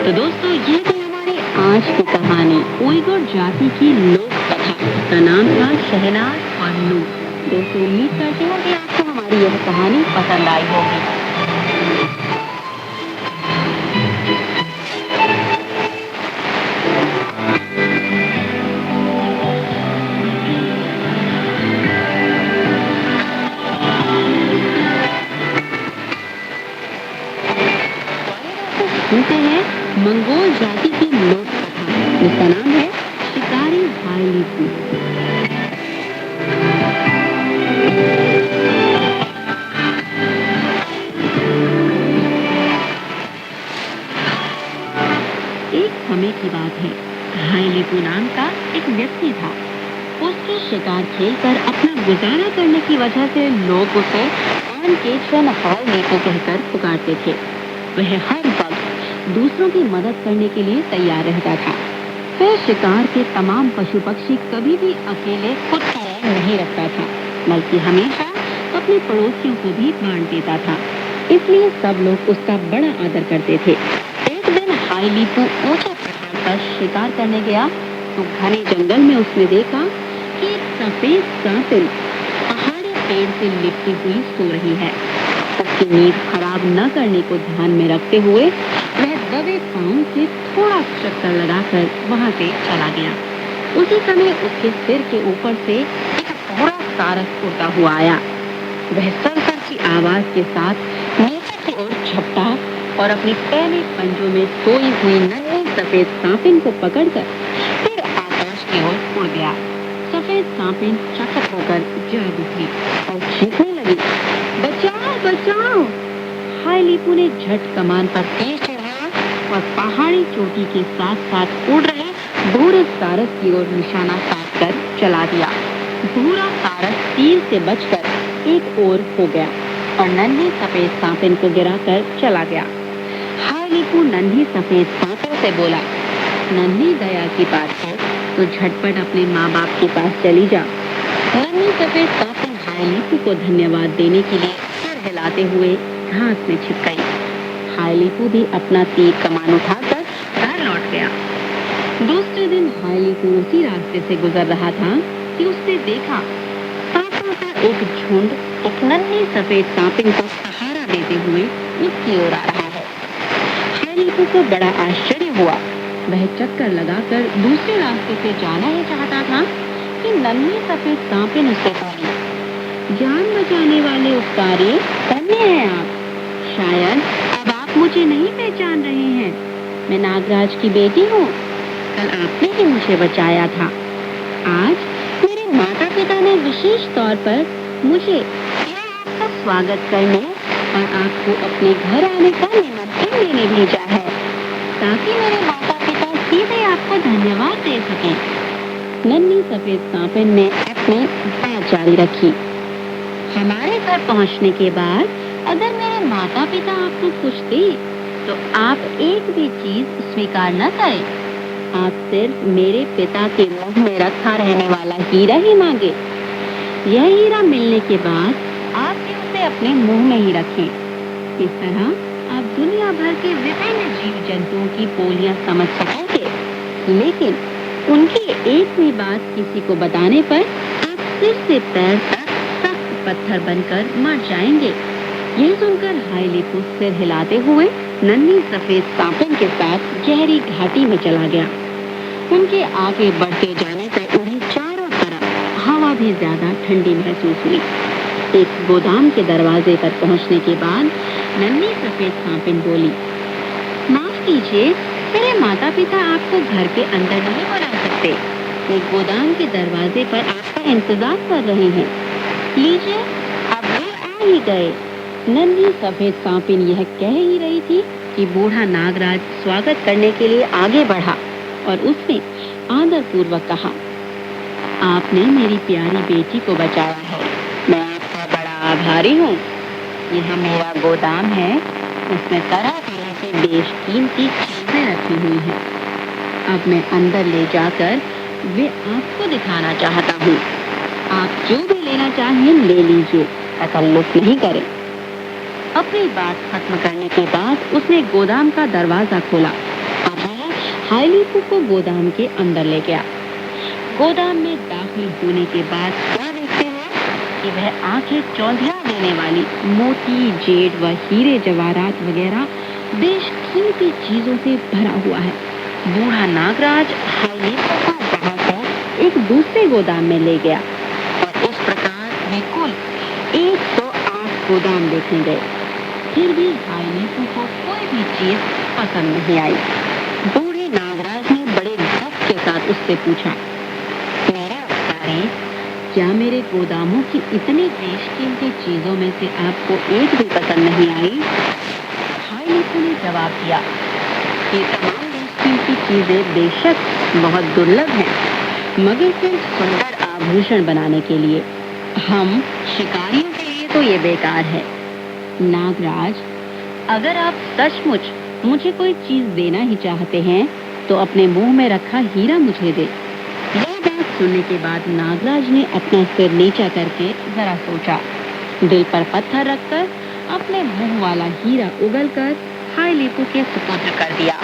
तो दोस्तों, ये थी हमारी आज की कहानी, उइगर जाति की लोक कथा। इसका नाम था शहनाज और नूर। दोस्तों, उम्मीद करती हूँ कि आपको हमारी यह कहानी पसंद आई होगी। सुनते हैं मंगोल जाति की लोक कथा, जिसका नाम है शिकारी हाय लीपू। एक समय की बात है, हाय लीपू नाम का एक व्यक्ति था। उसके शिकार खेलकर अपना गुजारा करने की वजह से लोग उसे आन के शन हाय लीपू कहकर पुकारते थे। वह हर वक्त दूसरों की मदद करने के लिए तैयार रहता था। वह शिकार के तमाम पशु पक्षी कभी भी अकेले खुद की राह नहीं रखता था, बल्कि हमेशा अपने पड़ोसियों को भी बांट देता था। इसलिए सब लोग उसका बड़ा आदर करते थे। एक दिन हाय लीपू ऊंचे पहाड़ पर शिकार करने गया तो घने जंगल में उसने देखा कि एक सफेद सांपिन पहाड़ी पेड़ से लिपटी हुई सो रही है। उसकी नींद खराब न करने को ध्यान में रखते हुए वह दबे पांव से थोड़ा चक्कर लगाकर वहां से चला गया। उसी समय उसके सिर के ऊपर से एक बड़ा सारस उड़ता हुआ आया। वह सरसर की आवाज के साथ नीचे की ओर झपटा और अपने पहले पंजों में सोई हुई नन्ही सफेद सांपिन को पकड़कर फिर आकाश की ओर उड़ गया। सफेद सांपिन चकित होकर जाग उठी और चीखने लगी, बचाओ बचाओ। हाय लीपू ने झट कमान पर तीर चढ़ाया और पहाड़ी चोटी के साथ साथ उड़ रहे भूरे सारस की ओर निशाना साध कर चला दिया। भूरा सारस तीर से बचकर एक ओर हो गया और नन्ही सफेद सांपिन को गिराकर चला गया। हाय लीपू नन्ही सफेद सांपिन से बोला, नन्ही दया की बात है तो झटपट अपने माँ बाप के पास चली जा। नन्ही सफेद सांपिन हाय लीपू को धन्यवाद देने के लिए सिर हिलाते हुए घास में छिप गई। हाय लीपू भी अपना तीर कमान उठाकर घर लौट गया। दूसरे दिन हाय लीपू उसी रास्ते से गुजर रहा था कि उसने देखा सांपों का एक झुंड एक नन्ही सफेद सांपिन को सहारा देते हुए उसकी ओर आ रहा है। हाइलीपू को बड़ा आश्चर्य हुआ। वह चक्कर लगाकर दूसरे रास्ते से जाना ही चाहता था कि नन्ही सफेद सांपिन उससे बोली, जान बचाने वाले उपकारी धन्य हैं आप। शायद अब आप मुझे नहीं पहचान रहे हैं। मैं नागराज की बेटी हूँ। कल आपने ही मुझे बचाया था। आज मेरे माता पिता ने विशेष तौर पर मुझे आपका स्वागत करने और आपको अपने घर आने का निमंत्रण देने भेजा है, ताकि मेरे माता पिता सीधे आपको धन्यवाद दे सकें। नन्ही सफेद सांपिन ने अपनी बात जारी रखी। हमारे घर पहुंचने के बाद अगर मेरे माता पिता आपको कुछ दे तो आप एक भी चीज स्वीकार न करें। आप सिर्फ मेरे पिता के मुंह में रखा रहने वाला हीरा ही मांगे। यह हीरा मिलने के बाद आप भी उसे अपने मुंह में ही रखें। इस तरह आप दुनिया भर के विभिन्न जीव जंतुओं की बोलियां समझ सकेंगे, लेकिन उनकी एक भी बात किसी को बताने पर आप सिर से पैर तक सख्त पत्थर बनकर मर जाएंगे। यह सुनकर हाइलीपू सिर हिलाते हुए नन्ही सफेद सांपिन के साथ गहरी घाटी में चला गया। उनके आगे बढ़ते जाने पर उन्हें चारों तरफ हवा भी ज्यादा ठंडी महसूस हुई। एक गोदाम के दरवाजे पर पहुंचने के बाद नन्ही सफेद सांपिन बोली, माफ कीजिए, मेरे माता पिता आपको घर के अंदर नहीं बुला सकते। वे गोदाम के दरवाजे पर आपका इंतजार कर रहे हैं। लीजिए, अब वे आ ही गए। नन्ही सफेद सांपिन यह कह ही रही थी कि बूढ़ा नागराज स्वागत करने के लिए आगे बढ़ा और उसने आदरपूर्वक कहा, आपने मेरी प्यारी बेटी को बचाया है। मैं आपका बड़ा आभारी हूँ। यह मेरा गोदाम है, उसमें तरह तरह की बेशकीमती चीजें रखी हुई हैं। अब मैं अंदर ले जाकर वे आपको दिखाना चाहता हूँ। आप जो भी लेना चाहें ले लीजिए, तकल्लुफ नहीं करें। अपनी बात खत्म करने के बाद उसने गोदाम का दरवाजा खोला और हाइलीपू को गोदाम के अंदर ले गया। गोदाम में दाखिल होने के बाद क्या देखते हैं कि वह आंखें चौंधिया देने वाली मोती, जेड व हीरे जवाहरात वगैरह बेशकीमती चीजों से भरा हुआ है। बूढ़ा नागराज हाइलीपू को वहां से एक दूसरे गोदाम में ले गया और इस प्रकार वे कुल 108 गोदाम देखने गए। फिर भी हाइलीपू को कोई भी चीज पसंद नहीं आई। बूढ़े नागराज ने बड़े दुख के साथ उससे पूछा, मेरे उपकारी, क्या मेरे गोदामों की इतनी बेशकीमती चीजों में से आपको एक भी पसंद नहीं आई? हाइलीपू ने जवाब दिया, ये तमाम बेशकीमती चीजें बेशक बहुत दुर्लभ हैं, मगर सिर्फ सुंदर आभूषण बनाने के लिए। हम शिकारियों के लिए तो ये बेकार है। नागराज, अगर आप सचमुच मुझे कोई चीज देना ही चाहते हैं तो अपने मुंह में रखा हीरा मुझे दे। यह बात सुनने के बाद नागराज ने अपना सिर नीचा करके जरा सोचा, दिल पर पत्थर रखकर अपने मुंह वाला हीरा उगलकर हाइलीपू के सुपुर्द कर दिया।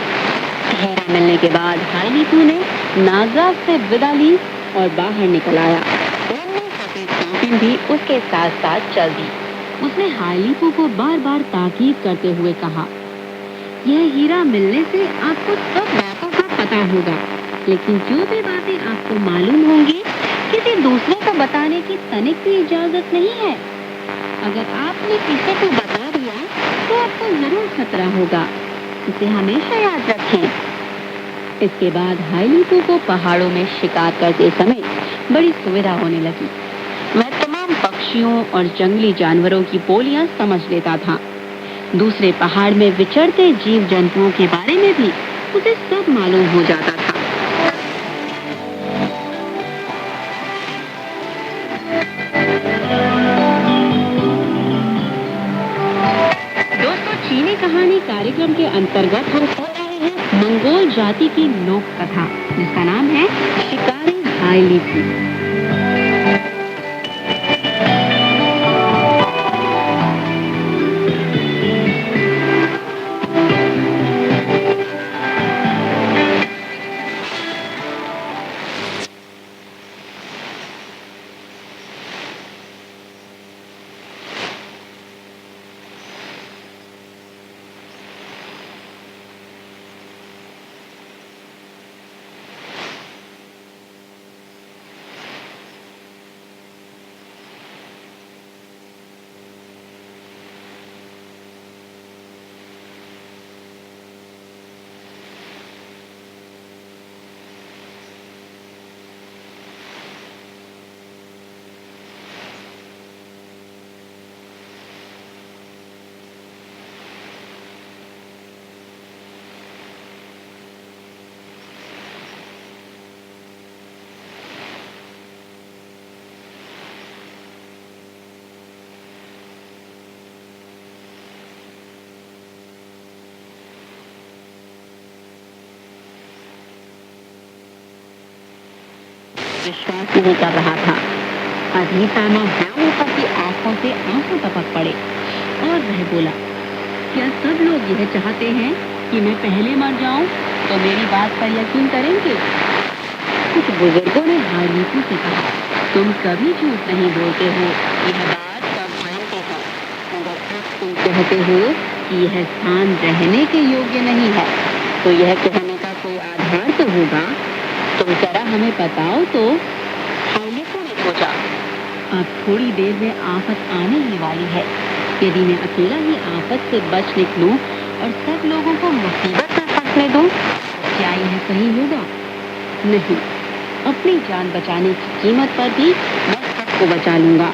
हीरा मिलने के बाद हाइलीपू ने नागराज से विदा ली और बाहर निकल आया। नन्ही सफेद सांपिन भी उसके साथ साथ चल दी। उसने हाइलीपू को बार बार ताकीद करते हुए कहा, यह हीरा मिलने से आपको सब बातों का पता होगा, लेकिन जो भी बातें आपको मालूम होंगी किसी दूसरे को बताने की तनिक भी इजाजत नहीं है। अगर आपने किसी को बता दिया तो आपको जरूर खतरा होगा। इसे हमेशा याद रखें। इसके बाद हाइलीपू को पहाड़ों में शिकार करते समय बड़ी सुविधा होने लगी। वह तमाम पक्षियों और जंगली जानवरों की बोलियां समझ लेता था। दूसरे पहाड़ में विचरते जीव जंतुओं के बारे में भी उसे सब मालूम हो जाता था। दोस्तों, चीनी कहानी कार्यक्रम के अंतर्गत हम सुन रहे हैं मंगोल जाति की लोक कथा, जिसका नाम है शिकारी हाइलीपू। विश्वास नहीं कर रहा था। अभी तामा व्यामोह की आंखों से आंसू टपक पड़े और वह बोला, क्या सब लोग यह चाहते हैं कि मैं पहले मर जाऊं तो मेरी बात पर यकीन करेंगे? कुछ बुजुर्गों ने हार्लीकू से कहा, तुम कभी झूठ नहीं बोलते हो, यह बात सब जानते हो, मगर अब तुम कहते हो कि यह स्थान रहने के योग्य नहीं है, तो यह कहने का कोई आधार तो होगा। तुम जरा हमें बताओ तो। हार्लीकू ने सोचा, अब थोड़ी देर में आफत आने ही वाली है। यदि मैं अकेला ही आफत से बच निकलूं और सब लोगों को मुसीबत में फंसने दूं, तो क्या यह सही होगा? नहीं, अपनी जान बचाने की कीमत पर भी मैं सबको बचा लूंगा।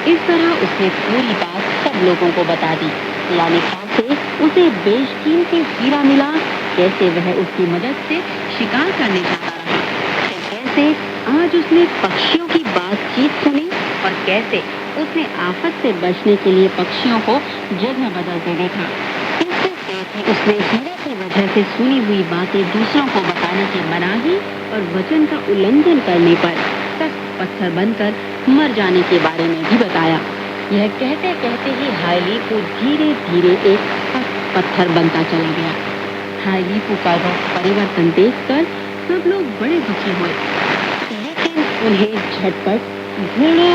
इस तरह उसने पूरी बात सब लोगों को बता दी। यानी कैसे उसे बेशकीमती हीरा मिला, कैसे वह उसकी मदद से शिकार करने जाता रहा, फिर कैसे आज उसने पक्षियों की बातचीत सुनी और कैसे उसने आफत से बचने के लिए पक्षियों को जगह बदलते देखा। इससे साथ ही उसने हीरे की वजह से सुनी हुई बातें दूसरों को बताने की मनाही और वचन का उल्लंघन करने पर सख्त पत्थर बनकर मर जाने के बारे में भी बताया। यह कहते कहते ही हार्लीकू धीरे धीरे एक सख्त पत्थर बनता चला गया। हार्लीकू का रूप परिवर्तन देखकर सब लोग बड़े दुखी हुए, लेकिन उन्हें झटपट घोड़ों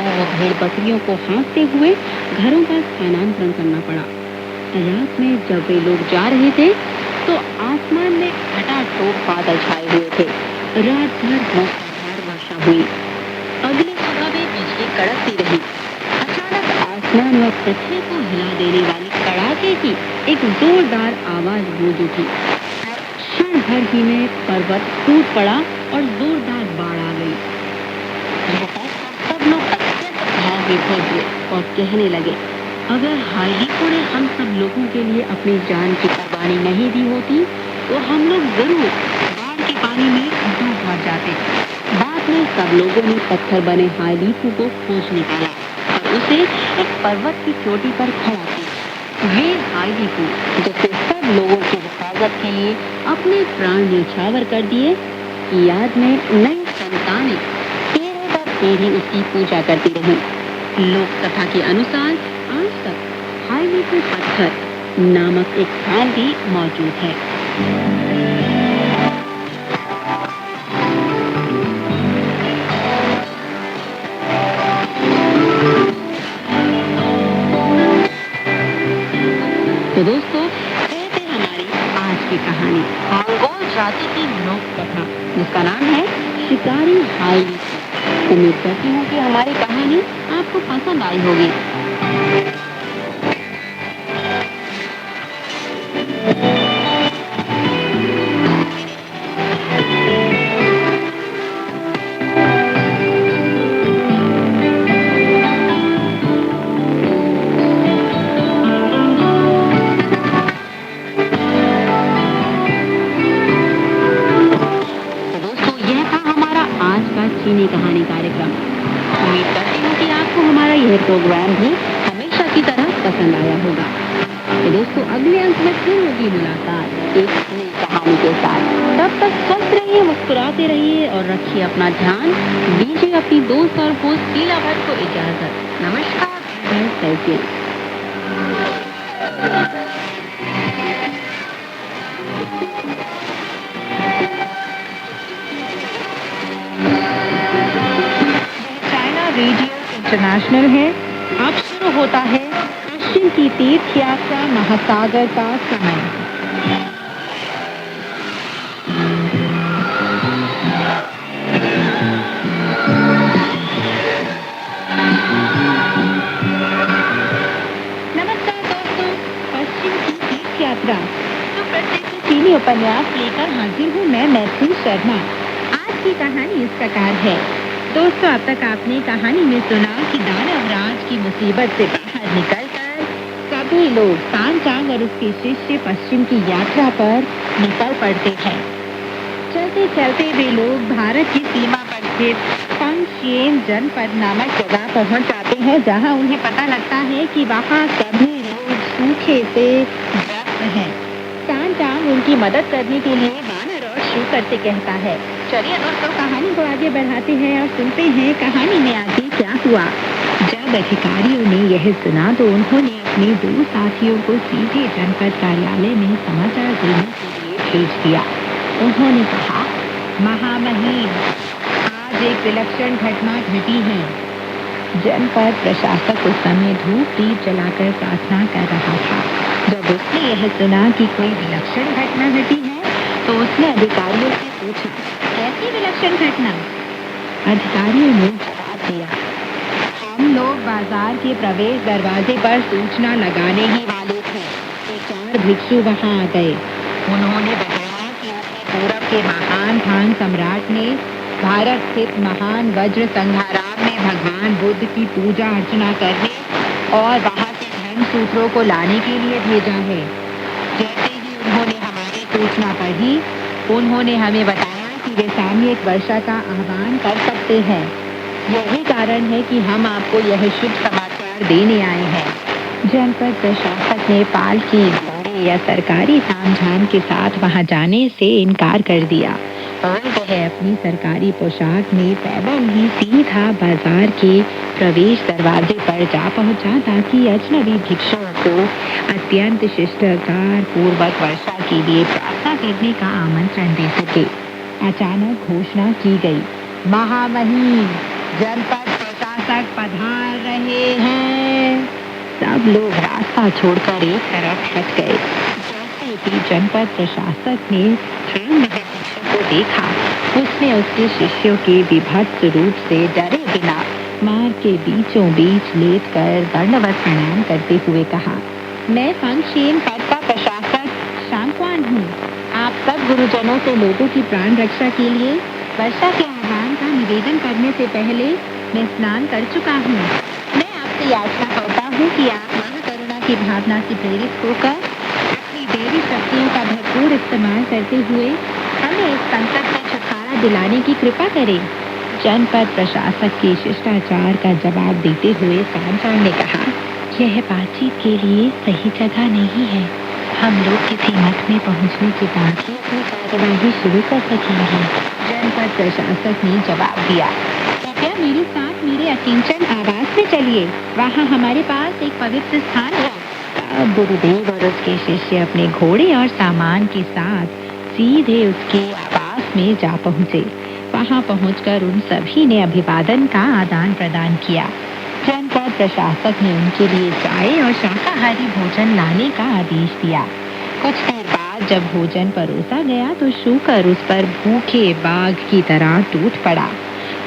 और भेड़ बकरियों को हाँकते हुए घरों का स्थानांतरण करना पड़ा। रात में जब वे लोग जा रहे थे तो आसमान में घटाटोप बादल छाए हुए थे। रात भर मूसलाधार वर्षा हुई। अगली सुबह भी बिजली कड़कती रही। अचानक आसमान व पृथ्वी को हिला देने वाली कड़ाके की एक जोरदार आवाज गूंज उठी। क्षण भर ही में पर्वत टूट पड़ा और जोरदार बाढ़ आ गई। सब लोग अत्यंत भय विभोर हुए और कहने लगे, अगर हार्लीकू ने हम सब लोगों के लिए अपनी जान की कुर्बानी नहीं दी होती तो हम लोग जरूर बाढ़ के पानी में डूब मर जाते। बाद में सब लोगों ने पत्थर बने हार्लीकू को खोज निकाला और उसे एक पर्वत की चोटी पर खड़ा किया। वीर हार्लीकू, जिसने सब लोगों की हिफाजत के लिए अपने प्राण न्यौछावर कर दिए, की याद में नई संतानें पीढ़ी दर पीढ़ी उसकी पूजा करती रही। लोक कथा के अनुसार आज तक हार्लीकू पत्थर नामक एक स्थान भी मौजूद है। तो दोस्तों, ये थी हमारी आज की कहानी, मंगोल जाति की लोक कथा, जिसका नाम है शिकारी हार्लीकू। उम्मीद करती हूँ कि हमारी कहानी आपको पसंद आई होगी। चीनी कहानी कार्यक्रम। उम्मीद करती हूँ कि आपको हमारा यह प्रोग्राम भी हमेशा की तरह पसंद आया होगा। तो दोस्तों, अगले अंक में फिर होगी मुलाकात एक नई कहानी के साथ। तब तक स्वस्थ रहिए, मुस्कुराते रहिए और रखिए अपना ध्यान। दीजिए अपनी दोस्त और होस्ट शीला भट्ट को इजाजत। नमस्कार। रेडियो इंटरनेशनल है। अब शुरू होता है पश्चिम की तीर्थ यात्रा महासागर का समय। नमस्कार दोस्तों, पश्चिम की तीर्थ यात्रा तो प्रसिद्ध चीनी उपन्यास लेकर हाजिर हूँ मैं, मैथिली शर्मा। आज की कहानी इस प्रकार है। दोस्तों, अब तक आपने कहानी में सुना कि दानवराज की मुसीबत से बाहर निकलकर सभी लोग तानचांग और उसके शिष्य पश्चिम की यात्रा पर निकल पड़ते हैं। चलते चलते वे लोग भारत की सीमा पर स्थित पंगशियेन जनपद नामक जगह पहुंच जाते हैं, जहां उन्हें पता लगता है कि वहां सभी लोग सूखे से ग्रस्त हैं। तानचांग उनकी मदद करने के लिए वानर और शूकर से कहता है चलिए दोस्तों, कहानी को आगे बढ़ाते हैं और सुनते हैं कहानी में आगे क्या हुआ। जब अधिकारियों ने यह सुना तो उन्होंने अपने 2 साथियों को सीधे जनपद कार्यालय में समाचार देने के लिए भेज दिया। उन्होंने कहा, महामहिम, आज एक विलक्षण घटना घटी है। जनपद प्रशासक उस समय धूप दीप जलाकर प्रार्थना कर रहा था। जब उसने यह सुना कि कोई विलक्षण घटना घटी है तो उसने अधिकारियों से पूछा, कैसी विलक्षण घटना? अधिकारियों ने जवाब दिया, हम लोग बाजार के प्रवेश दरवाजे पर सूचना लगाने ही वाले थे कि 4 भिक्षु वहां आ गए। उन्होंने बताया कि पूरब के महान खान सम्राट ने भारत स्थित महान वज्र संघाराम में भगवान बुद्ध की पूजा अर्चना करने और वहां से धन सूत्रों को लाने के लिए भेजा है। जैसे ही उन्होंने हमारी सूचना पढ़ी, उन्होंने हमें बताया कि वे सामयिक वर्षा का आह्वान कर सकते हैं। यही कारण है कि हम आपको यह शुभ समाचार देने आए हैं। जनपद प्रशासक ने पालकी, घोड़े या सरकारी तामझाम के साथ वहां जाने से इनकार कर दिया और वह अपनी सरकारी पोशाक में पैदल ही सीधा बाजार के प्रवेश दरवाजे पर जा पहुंचा ताकि अजनबी भिक्षुओं को अत्यंत शिष्टाचार पूर्वक वर्षा के लिए प्रार्थना करने का आमंत्रण दे सके। अचानक घोषणा की गई, महामहिम, जनपद प्रशासक पधार रहे हैं। सब लोग रास्ता छोड़कर एक तरफ हट गए। जैसे ही जनपद प्रशासक ने भिक्षु को देखा, उसने उसके शिष्यों के विभत्स रूप से डरे बिना मार्ग के बीचों बीच लेटकर दंडवत प्रणाम करते हुए कहा, मैं फंगशेन पद का प्रशासक शांकवान हूँ। आप सब गुरुजनों से लोगों की प्राण रक्षा के लिए वर्षा के आह्वान का निवेदन करने से पहले मैं स्नान कर चुका हूँ। मैं आपसे याचना करता हूँ कि आप महाकरुणा की भावना से प्रेरित होकर अपनी देवी शक्तियों का भरपूर इस्तेमाल करते हुए हमें इस संकट से छुटकारा दिलाने की कृपा करें। जनपद प्रशासक के शिष्टाचार का जवाब देते हुए सांचार ने कहा, यह बातचीत के लिए सही जगह नहीं है। हम लोग किसी मठ में पहुंचने के बाद ही अपनी कार्यवाही शुरू कर सकेंगे। जनपद प्रशासक ने जवाब दिया, कृपया मेरे साथ मेरे अकिंचन आवास में चलिए, वहाँ हमारे पास एक पवित्र स्थान है। अब गुरुदेव और उसके शिष्य अपने घोड़े और सामान के साथ सीधे उसके आवास में जा पहुंचे। वहां पहुंचकर उन सभी ने अभिवादन का आदान प्रदान किया। जनपद प्रशासक ने उनके लिए चाय और शाकाहारी भोजन लाने का आदेश दिया। कुछ देर बाद जब भोजन परोसा गया तो शूकर उस पर भूखे बाघ की तरह टूट पड़ा।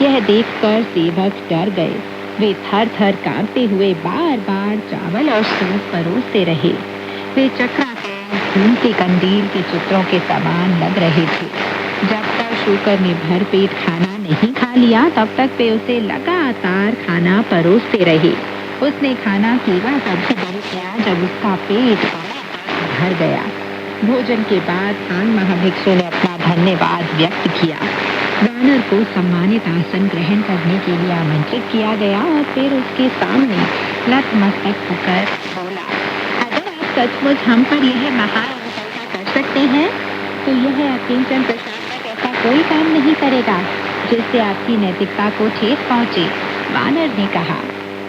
यह देखकर सेवक डर गए। वे थर थर कांपते हुए बार बार चावल और सूप परोसते रहे। वे चक्राकार घूमते कंदील के चित्रों के समान लग रहे थे। जब तक शूकर ने भर पेट खाना नहीं खा लिया, तब तक वे उसे लगातार खाना परोसते रहे। उसने खाना केवल तभी बंद किया जब उसका पेट भर गया। भोजन के बाद खान महाभिक्षु ने अपना धन्यवाद व्यक्त किया। वानर को सम्मानित आसन ग्रहण करने के लिए आमंत्रित किया गया और फिर उसके सामने नतमस्तक होकर बोला, अगर आप सचमुच हम पर यह महान अनुकंपा कर सकते हैं तो यह अकिंचन प्रशासक ऐसा कोई काम नहीं करेगा जिससे आपकी नैतिकता को ठेस पहुंचे। वानर ने कहा,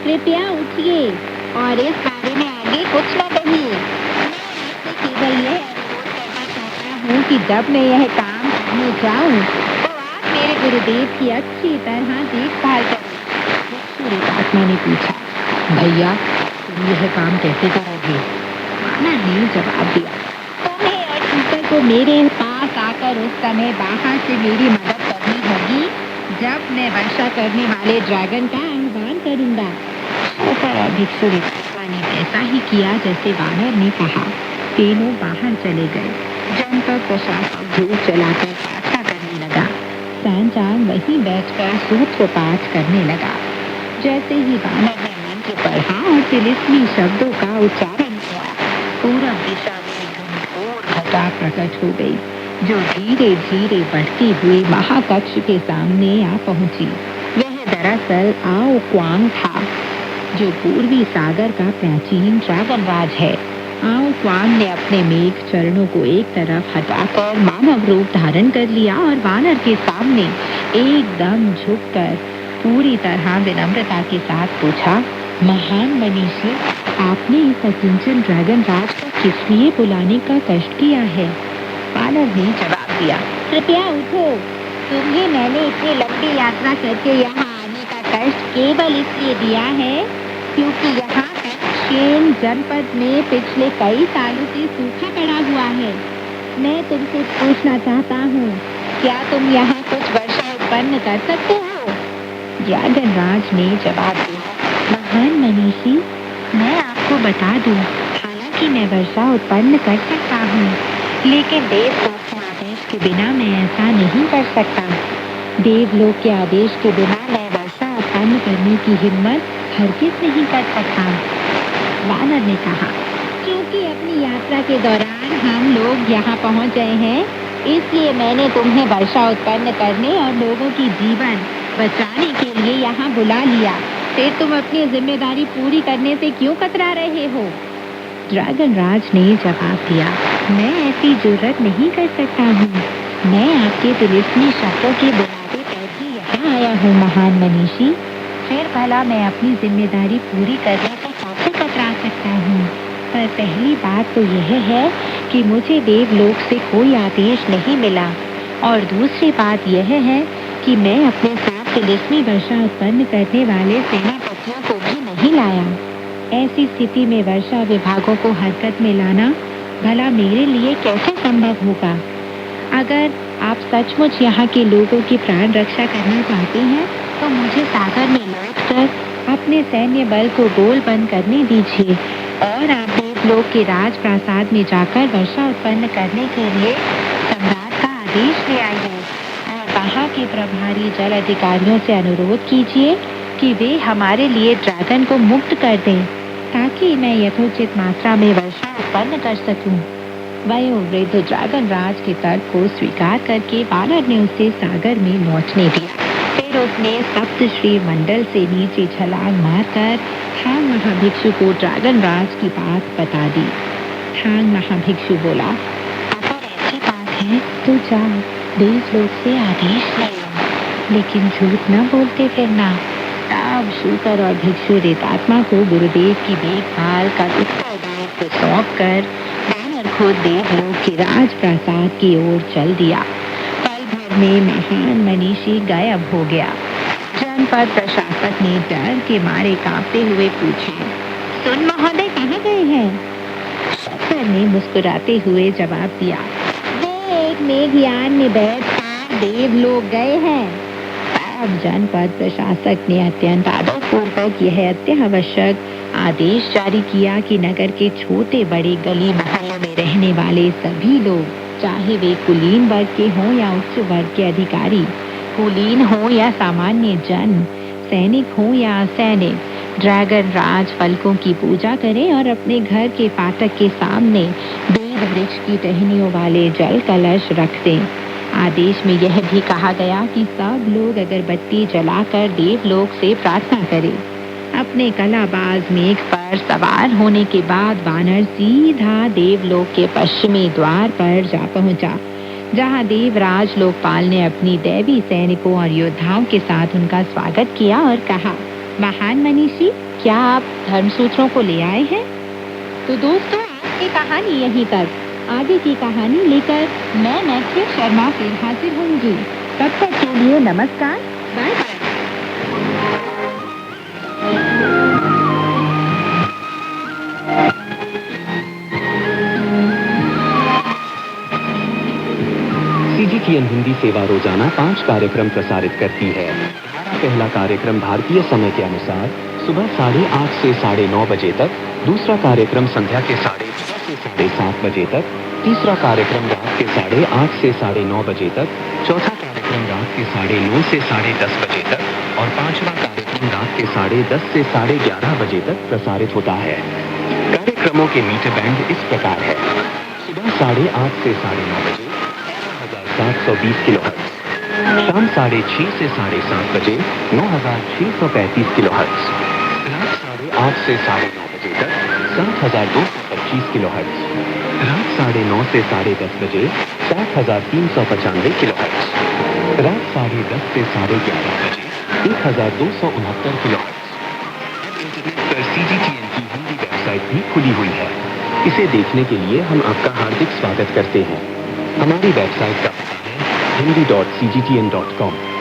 कृपया उठिए और इस बारे में आगे कुछ न कहिए। मैं आपसे केवल यह अनुरोध करना चाहता हूँ कि जब मैं यह काम करने जाऊँ तो आप मेरे गुरुदेव की अच्छी तरह देखभाल करें। आत्मा ने पूछा, भैया तुम यह काम कैसे करोगे? वानर ने जवाब दिया, तुम्हें और शूकर को मेरे पास आकर उस समय बाहर से मेरी मदद करनी होगी जब मैं वर्षा करने वाले ड्रैगन का आह्वान करूंगा। शूकर और भिक्षु ने ऐसा ही किया जैसे वानर ने कहा। तीनों बाहर चले गए। जनपद प्रशासक धूप जलाकर प्रार्थना करने लगा। सांचार वहीं बैठकर सूत्र पाठ करने लगा। जैसे ही वानर ने मंत्र पढ़ा और तिलिस्मी शब्दों का उच्चारण किया, पूरब दिशा में घोर घटा प्रकट हो गई जो धीरे धीरे बढ़ती हुई महाकक्ष के सामने आ पहुंची। वह दरअसल आओ क्वांग था जो पूर्वी सागर का प्राचीन ड्रैगन राज है। आओ स्वांग ने अपने मेघ चरणों को एक तरफ हटाकर मानव रूप धारण कर लिया और वानर के सामने एकदम झुककर पूरी तरह विनम्रता के साथ पूछा, महान मनीषी, आपने इस अकिंचन ड्रैगन राज को किस लिए बुलाने का कष्ट किया है? वानर ने जवाब दिया, कृपया उठो। तुम्हें मैंने इतनी लंबी यात्रा करके यहाँ आने का कष्ट केवल इसलिए दिया है क्योंकि यहाँ शेन जनपद में पिछले कई सालों से सूखा पड़ा हुआ है। मैं तुमसे पूछना चाहता हूँ, क्या तुम यहाँ कुछ वर्षा उत्पन्न कर सकते हो? ड्रैगन राज ने जवाब दिया, महान मनीषी, मैं आपको बता दूं, हालांकि मैं वर्षा उत्पन्न कर सकता हूँ, लेकिन देवलोक के आदेश के बिना मैं ऐसा नहीं कर सकता। देवलोक के आदेश के बिना मैं वर्षा उत्पन्न करने की हिम्मत हरगिज नहीं कर सकता। वानर ने कहा, क्योंकि अपनी यात्रा के दौरान हम लोग यहाँ पहुँच गए हैं, इसलिए मैंने तुम्हें वर्षा उत्पन्न करने और लोगों की जीवन बचाने के लिए यहाँ बुला लिया। फिर तुम अपनी जिम्मेदारी पूरी करने से क्यों कतरा रहे हो? ड्रैगन राज ने जवाब दिया, मैं ऐसी जुर्रत नहीं कर सकता हूँ। मैं आपके तिलिस्मी शब्दों के बुलावे पर ही यहाँ आया हूँ, महान मनीषी। फिर भला मैं अपनी जिम्मेदारी पूरी करने से कैसे कतरा सकता हूँ? पर पहली बात तो यह है कि मुझे देवलोक से कोई आदेश नहीं मिला, और दूसरी बात यह है कि मैं अपने साथ तिलिस्मी वर्षा उत्पन्न करने वाले सेनापतियों को भी नहीं लाया। ऐसी स्थिति में वर्षा विभागों को हरकत में लाना भला मेरे लिए कैसे संभव होगा? अगर आप सचमुच यहाँ के लोगों की प्राण रक्षा करना चाहते हैं तो मुझे सागर में लौटकर अपने सैन्य बल को गोल बंद करने दीजिए और आप देवलोक के राज प्रासाद में जाकर वर्षा उत्पन्न करने के लिए सम्राट का आदेश ले आइए और वहाँ के प्रभारी जल अधिकारियों से अनुरोध कीजिए कि वे हमारे लिए ड्रैगन को मुक्त कर दें ताकि मैं यथोचित मात्रा में वर्षा उत्पन्न कर सकूं। वयोवृद्ध ड्रैगन राज के तर्क को स्वीकार करके वानर ने उसे सागर में लौटने दिया। फिर उसने सप्त श्री मंडल से नीचे छलांग मारकर थांग महाभिक्षु को ड्रैगन राज की बात बता दी। थांग महाभिक्षु बोला, अगर ऐसी बात है तो जाओ देवलोक से आदेश ले लो, लेकिन झूठ न बोलते फिरना। तब शूकर और भिक्षु रेतात्मा को गुरुदेव की देखभाल का उत्तरदायित्व सौंप कर वानर खुद देवलोक के राज प्रासाद की ओर चल दिया। पल भर में महान मनीषी गायब हो गया। जनपद प्रशासक ने डर के मारे कांपते हुए पूछा, सुन महोदय कहाँ गए हैं? शूकर ने मुस्कुराते हुए जवाब दिया, वे एक मेघयान में बैठकर देवलोक गए हैं। अब जनपद प्रशासक ने अत्यंत आदरपूर्वक यह अत्यावश्यक आदेश जारी किया कि नगर के छोटे बड़े गली मोहल्लों में रहने वाले सभी लोग, चाहे वे कुलीन वर्ग के हों या उच्च वर्ग के अधिकारी, कुलीन हो या सामान्य जन, सैनिक हो या असैनिक, ड्रैगन राज फलकों की पूजा करें और अपने घर के फाटक के सामने बेल वृक्ष की टहनियों वाले जल कलश रख दें। आदेश में यह भी कहा गया कि सब लोग अगरबत्ती जलाकर देवलोक से प्रार्थना करें। अपने कलाबाज मेघ पर सवार होने के बाद वानर सीधा देवलोक के पश्चिमी द्वार पर जा पहुंचा, जहां देवराज लोकपाल ने अपनी दैवी सैनिकों और योद्धाओं के साथ उनका स्वागत किया और कहा, महान मनीषी, क्या आप धर्मसूत्रों को ले आए हैं? तो दोस्तों, आज की कहानी यहीं तक। आगे की कहानी लेकर मैं मैथिली शर्मा फिर हाजिर होंगी। तब तक के लिए नमस्कार, बाय बाय। सीजीटीएन हिंदी सेवा रोजाना 5 कार्यक्रम प्रसारित करती है। पहला कार्यक्रम भारतीय समय के अनुसार सुबह 8:30 से 9:30 बजे तक, दूसरा कार्यक्रम संध्या के 6:30 से 7:30 बजे तक, तीसरा कार्यक्रम रात के 8:30 से 9:30 बजे तक, चौथा कार्यक्रम रात के 9:30 से 10:30 बजे तक और पांचवा कार्यक्रम रात के 10:30 से 11:30 बजे तक प्रसारित होता है। कार्यक्रमों के मीटर बैंड इस प्रकार है: सुबह 8:30 से 9:30 बजे 720 किलोहर्ट्ज, शाम 6:30 से 7:30 बजे 9635 किलोहर्ट्ज, रात 8:30 से 9:30 बजे तक 7225 25 किलोहर्ट्ज, रात 9:30 से 10:30 बजे 60,395 किलोहर्ट्ज, रात 10:30 से 11:30 बजे 1,269 किलोहर्ट्ज। इंटरनेट पर CGTN की हिंदी वेबसाइट भी खुली हुई है। इसे देखने के लिए हम आपका हार्दिक स्वागत करते हैं। हमारी वेबसाइट का पता है hindi.cgtn.com।